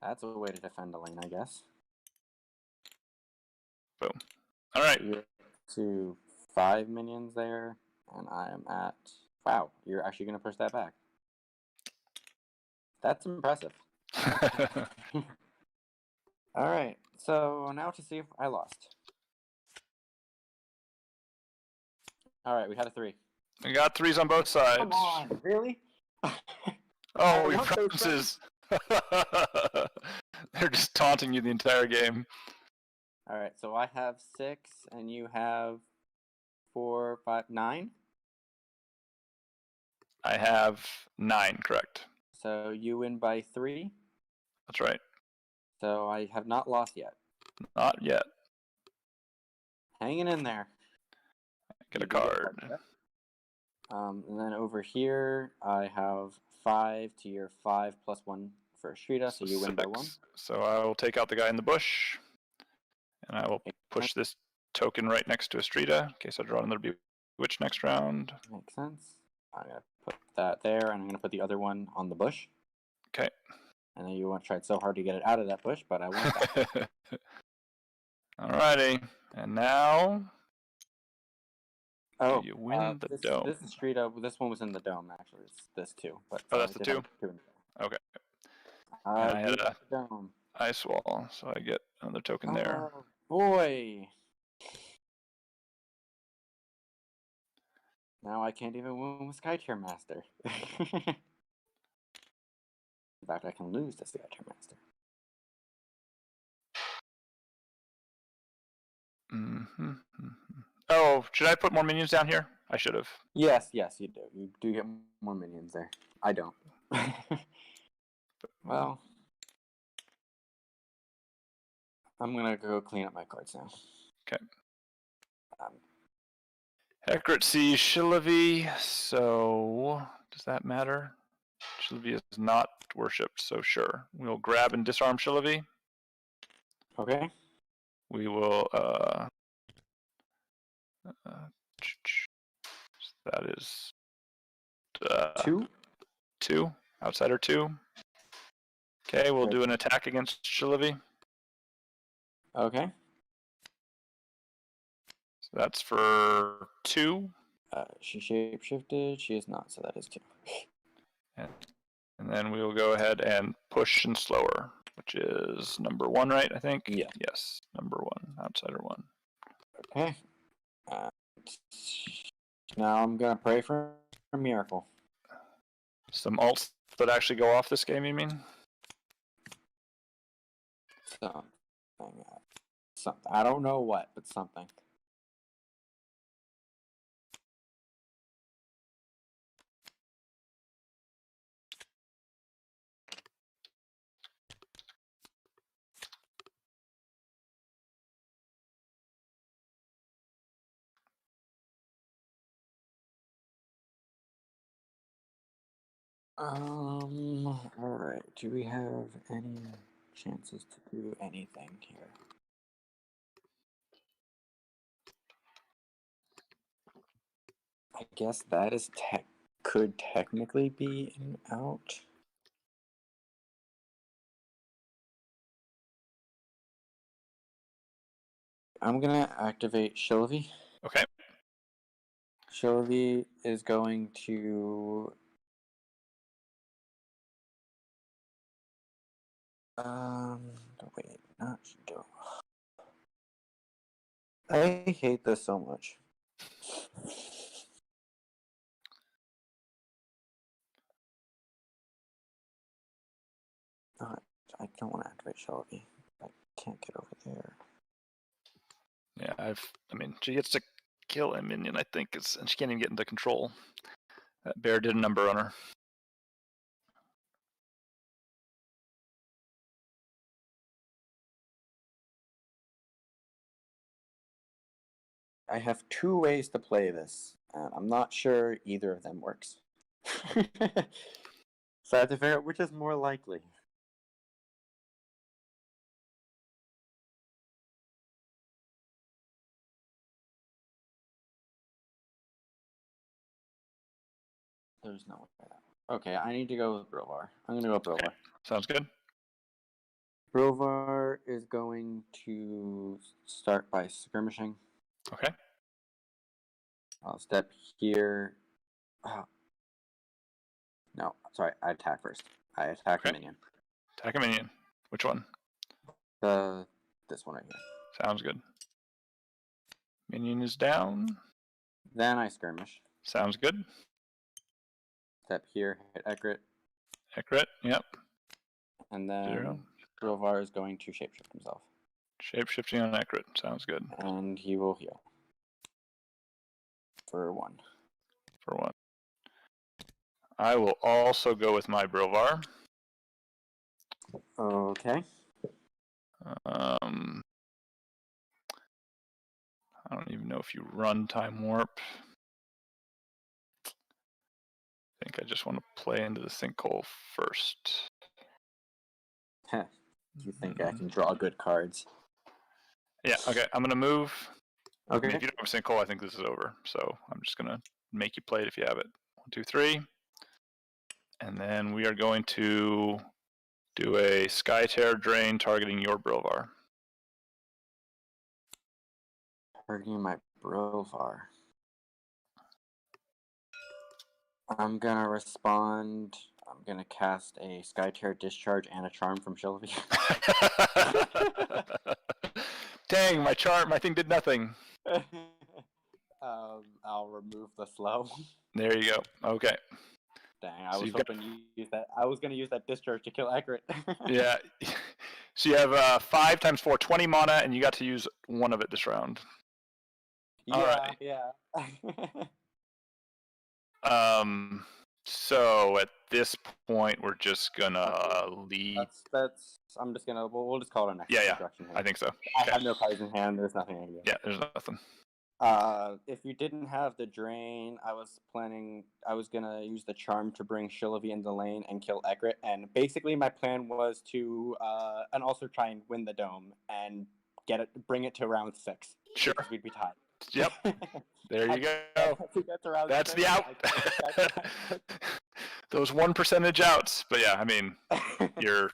That's a way to defend a lane, I guess. Boom. Alright. You're to 5 minions there, and I am at... Wow, you're actually going to push that back. That's impressive. Alright, so now to see if I lost. Alright, we had a 3. We got 3s on both sides. Come on, really? Oh, I your want those promises. They're just taunting you the entire game. Alright, so I have 6, and you have 4, 5, 9? I have 9, correct. So you win by 3. That's right. So I have not lost yet. Not yet. Hanging in there. Get a card. And then over here, I have 5 to your 5 plus 1 for Shrita, so you win by 1. So I will take out the guy in the bush, and I will push this token right next to Estrida in case I draw another Bewitch next round. Makes sense. I'm gonna put that there, and I'm gonna put the other one on the bush. Okay. I know you tried so hard to get it out of that bush, but I want that. Alrighty, and now Oh, you win the dome. This is straight up. This one was in the dome, actually. It's this too. But Oh, that's the I did two? have two in the Okay. dome. And I had a dome. ice wall, so I get another token there. Oh, boy. Now I can't even win with Skytear Master. In fact, I can lose to Skytear Master. Mm-hmm. Oh, should I put more minions down here? I should have. Yes, you do. You do get more minions there. I don't. Well, I'm gonna go clean up my cards now. Okay. Hecrit sees Shillavi, so does that matter? Shillavi is not worshipped, so sure. We'll grab and disarm Shillavi. Okay. We will, that is 2. 2, outsider 2. Okay, we'll do an attack against Shillavi. Okay. So that's for 2. She shapeshifted. She is not, so that is 2. And then we will go ahead and push and slow her, which is number 1, right? I think. Yeah. Yes, number 1, outsider 1. Okay. Now I'm gonna pray for a miracle. Some alts that actually go off this game, you mean? Something. I don't know what, but something. Alright. Do we have any chances to do anything here? I guess that is could technically be an out. I'm gonna activate Shillavi. Okay. Shillavi is going to wait, not do. I hate this so much. I don't want to activate Shillavi. I can't get over there. Yeah, I mean, she gets to kill a minion, I think, and she can't even get into control. That bear did a number on her. I have 2 ways to play this, and I'm not sure either of them works. So I have to figure out which is more likely. There's no way. Okay, I need to go with Brovar. I'm gonna go with Brovar. Okay. Sounds good. Brovar is going to start by skirmishing. Okay. I'll step here. No, sorry, I attack first. I attack a minion. Attack a minion. Which one? This one right here. Sounds good. Minion is down. Then I skirmish. Sounds good. Step here, hit Ekrit. Ekrit, yep. And then Brovar is going to shapeshift himself. Shapeshifting on Ekrit, sounds good. And he will heal. For 1. For 1. I will also go with my Brovar. Okay. I don't even know if you run Time Warp. I think I just want to play into the sinkhole first. You think I can draw good cards? Yeah, okay, I'm going to move. I mean, Okay. if you don't have a sinkhole, I think this is over. So I'm just gonna make you play it if you have it. 1, 2, 3, and then we are going to do a Skytear drain targeting your Brovar. Targeting my Brovar. I'm gonna respond. I'm gonna cast a Skytear Discharge and a Charm from Shilvy. Dang, my thing did nothing. I'll remove the slow. There you go. Okay. Dang, I So was you've got- hoping you use that. I was gonna use that Discharge to kill Accurate. Yeah. So you have 5 times 4, 20 mana, and you got to use one of it this round. Alright. Yeah. So at this point, we're just gonna leave. That's. I'm just gonna. We'll just call it an extra Yeah, yeah. destruction hit. I think so. I Okay. have no cards in hand. There's nothing I can do. Yeah, there's nothing. If you didn't have the drain, I was gonna use the charm to bring Shilvy in the lane and kill Ekrit. And basically, my plan was to and also try and win the dome and bring it to round 6. Sure. Because we'd be tied. Yep. There you go. To get to round That's 6, the out. Those 1% outs. But yeah, I mean, you're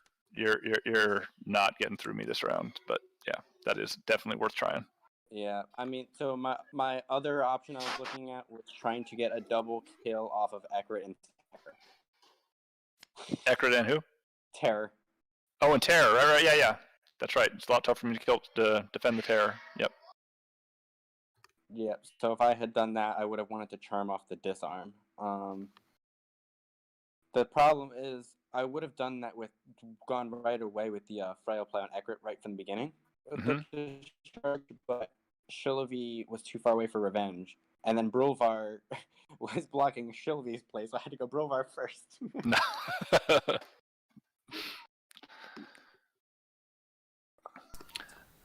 not getting through me this round. But yeah, that is definitely worth trying. Yeah, I mean, so my other option I was looking at was trying to get a double kill off of Ekrit and Ekrit and who? Terror. Oh, and Terror. Right. Yeah. That's right. It's a lot tougher for me to defend the Terror. Yep. Yeah, so if I had done that, I would have wanted to charm off the disarm. The problem is, I would have done that gone right away with the frail play on Ekrit right from the beginning. But Shilvy was too far away for revenge, and then Brovar was blocking Shilvy's play, so I had to go Brovar first.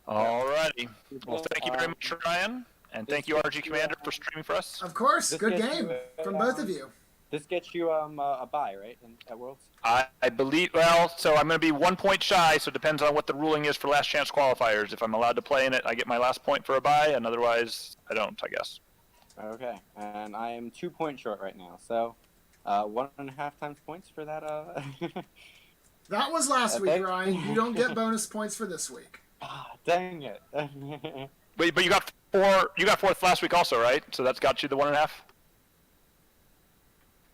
Alrighty. Well, thank you very much, Ryan. And thank you, RGCommander, for streaming for us. Of course, This good gets game you, from both of you. This gets you a bye, right, at Worlds? I believe, well, so I'm going to be 1 point shy, so it depends on what the ruling is for last chance qualifiers. If I'm allowed to play in it, I get my last point for a bye, and otherwise, I don't, I guess. Okay, and I am 2 points short right now, so 1.5 times points for that. Ah, That was last week, Ryan. You don't get bonus points for this week. Dang it. But you got 4. You got 4th last week also, right? So that's got you the 1.5.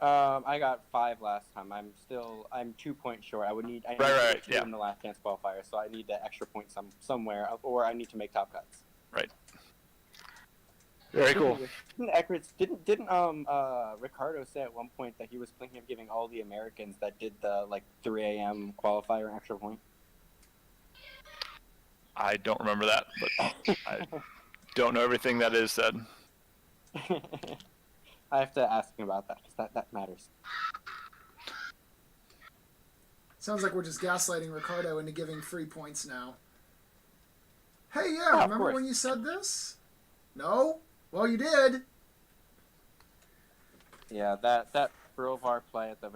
I got 5 last time. I'm 2 points short. I need to get 2 in the last chance qualifier, so I need the extra point somewhere, or I need to make top cuts. Right. Very cool. Didn't Ricardo say at one point that he was thinking of giving all the Americans that did the 3 a.m. qualifier an extra point? I don't remember that, but I don't know everything that is said. I have to ask him about that, because that matters. Sounds like we're just gaslighting Ricardo into giving free points now. Hey, yeah, of remember course. when you said this? No? Well, you did. Yeah, that Brovar play at the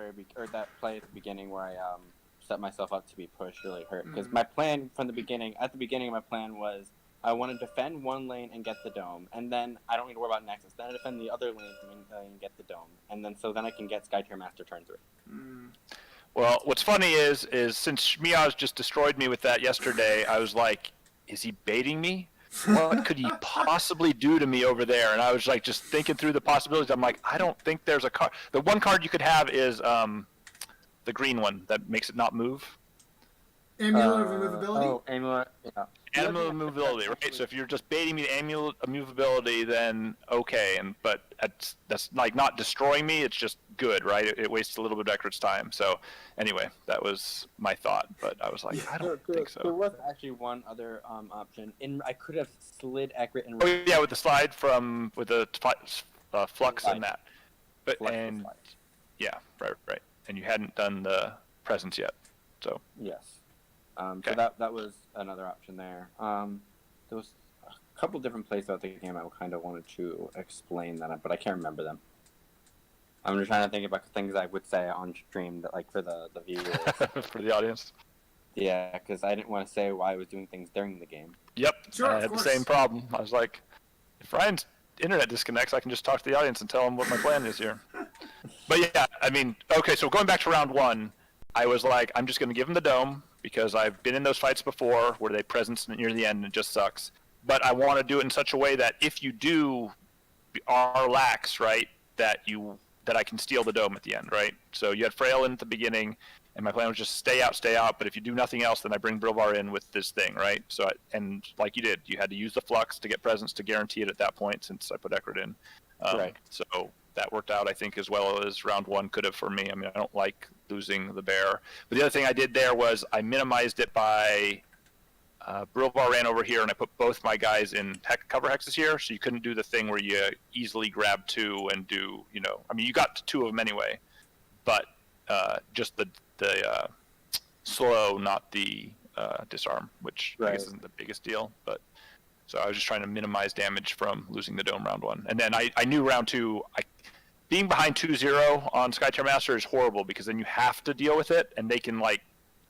that play at the beginning where I set myself up to be pushed really hurt, because my plan from the beginning, my plan was I want to defend one lane and get the dome, and then I don't need to worry about Nexus. Then I defend the other lane and get the dome, and then I can get Skytear Master turn 3. Well, what's funny is since Shmiaz just destroyed me with that yesterday, I was like, is he baiting me? What could he possibly do to me over there? And I was like, just thinking through the possibilities. I'm like, I don't think there's a card. The one card you could have is the green one that makes it not move. Amulet of Immovability? Oh, Amulet, yeah. Amulet of Immovability, right? So if you're just baiting me to Amulet of Immovability, then okay. But that's like not destroying me. It's just good, right? It wastes a little bit of Ekrit's time. So anyway, that was my thought. But I was like, I don't think so. There was actually one other option. I could have slid Ekrit and... Oh yeah, with the slide with the flux Slide. and that. But Flux and slide. yeah, right. And you hadn't done the presence yet, so. Yes. Okay. So that was another option there. There was a couple different plays throughout the game I kind of wanted to explain that, but I can't remember them. I'm just trying to think about things I would say on stream that, for the viewers. For the audience. Yeah, because I didn't want to say why I was doing things during the game. Yep. Sure, I of had course. the same problem. I was like, If Ryan's internet disconnects, I can just talk to the audience and tell them what my plan is here. But yeah, I mean, okay, so going back to round 1, I was like, I'm just going to give them the dome because I've been in those fights before where they presence near the end and it just sucks. But I want to do it in such a way that if you do are lax, right, that I can steal the dome at the end, right? So you had Frail in at the beginning, and my plan was just stay out. But if you do nothing else, then I bring Brilvar in with this thing, right? So and like you did, you had to use the flux to get presence to guarantee it at that point since I put Ekrid in. Right. So that worked out, I think, as well as round 1 could have for me. I mean, I don't like losing the bear. But the other thing I did there was I minimized it by Brilvar ran over here, and I put both my guys in cover hexes here, so you couldn't do the thing where you easily grab 2 and do, I mean, you got 2 of them anyway, but just the slow, not the disarm, which I guess isn't the biggest deal. But so I was just trying to minimize damage from losing the dome round 1. And then I knew round 2, being behind 2-0 on Skytear Master is horrible because then you have to deal with it, and they can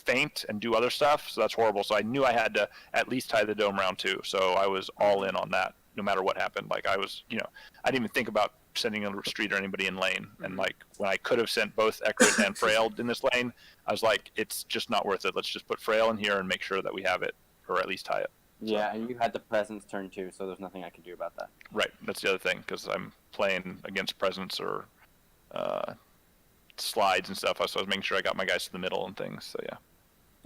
feint and do other stuff, so that's horrible. So I knew I had to at least tie the dome round 2, so I was all in on that no matter what happened. I was, I didn't even think about sending a street or anybody in lane, and when I could have sent both Ekrid and Frail in this lane, I was like, it's just not worth it. Let's just put Frail in here and make sure that we have it, or at least tie it. Yeah, and you had the presence turn 2, so there's nothing I could do about that. Right, that's the other thing, because I'm playing against presence or slides and stuff, so I was making sure I got my guys to the middle and things, so yeah.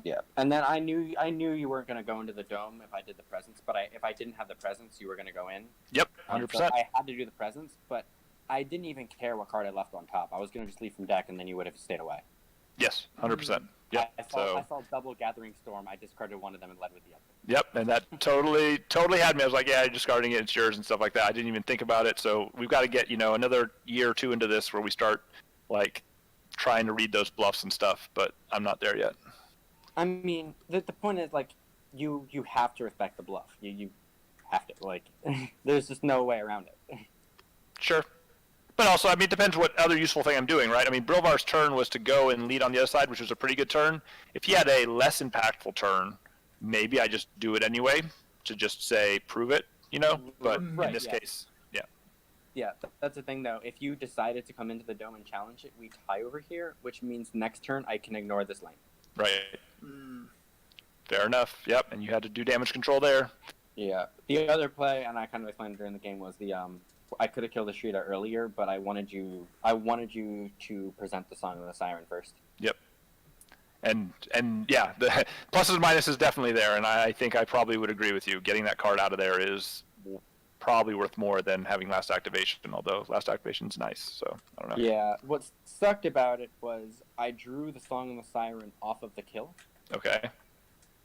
Yeah, and then I knew you weren't going to go into the dome if I did the presence, but if I didn't have the presence, you were going to go in. Yep, 100%. So I had to do the presence, but I didn't even care what card I left on top. I was going to just leave from deck, and then you would have stayed away. Yes, 100%. Yep. I saw double Gathering Storm. I discarded one of them and led with the other. Yep, and that totally had me. I was like, yeah, you're discarding it, it's yours and stuff like that. I didn't even think about it. So we've got to get, another year or 2 into this where we start, trying to read those bluffs and stuff, but I'm not there yet. I mean, the point is, you have to respect the bluff. You have to. There's just no way around it. Sure. But also, I mean, it depends what other useful thing I'm doing, right? I mean, Brilvar's turn was to go and lead on the other side, which was a pretty good turn. If he had a less impactful turn, maybe I just do it anyway to just say, prove it, But in this case, yeah. Yeah, that's the thing, though. If you decided to come into the dome and challenge it, we tie over here, which means next turn I can ignore this lane. Right. Fair enough. Yep, and you had to do damage control there. Yeah. The other play, and I kind of explained during the game, was I could have killed the Shrita earlier, but I wanted you to present the Song of the Siren first. Yep. And yeah, the pluses and minuses definitely there, and I think I probably would agree with you. Getting that card out of there is probably worth more than having last activation, although last activation's nice, so I don't know. Yeah, what sucked about it was I drew the Song of the Siren off of the kill. Okay.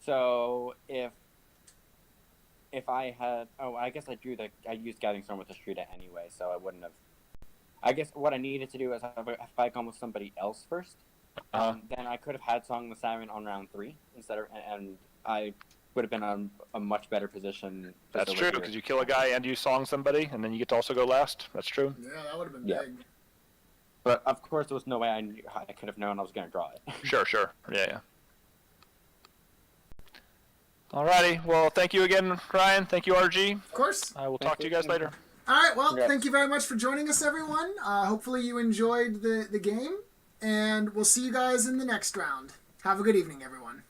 So if I had, I guess I used Gathering Storm with the Shrita anyway, so I wouldn't have. I guess what I needed to do is if I gone with somebody else first, then I could have had Song of the Siren on round 3 instead of, and I would have been on a much better position. That's true, because you kill a guy and you song somebody, and then you get to also go last. That's true. Yeah, that would have been big. But of course, there was no way I could have known I was going to draw it. Sure. Yeah. Alrighty, well, thank you again, Ryan. Thank you, RG. Of course. I will talk to you guys later. All right, well, thank you very much for joining us, everyone. Hopefully you enjoyed the game, and we'll see you guys in the next round. Have a good evening, everyone.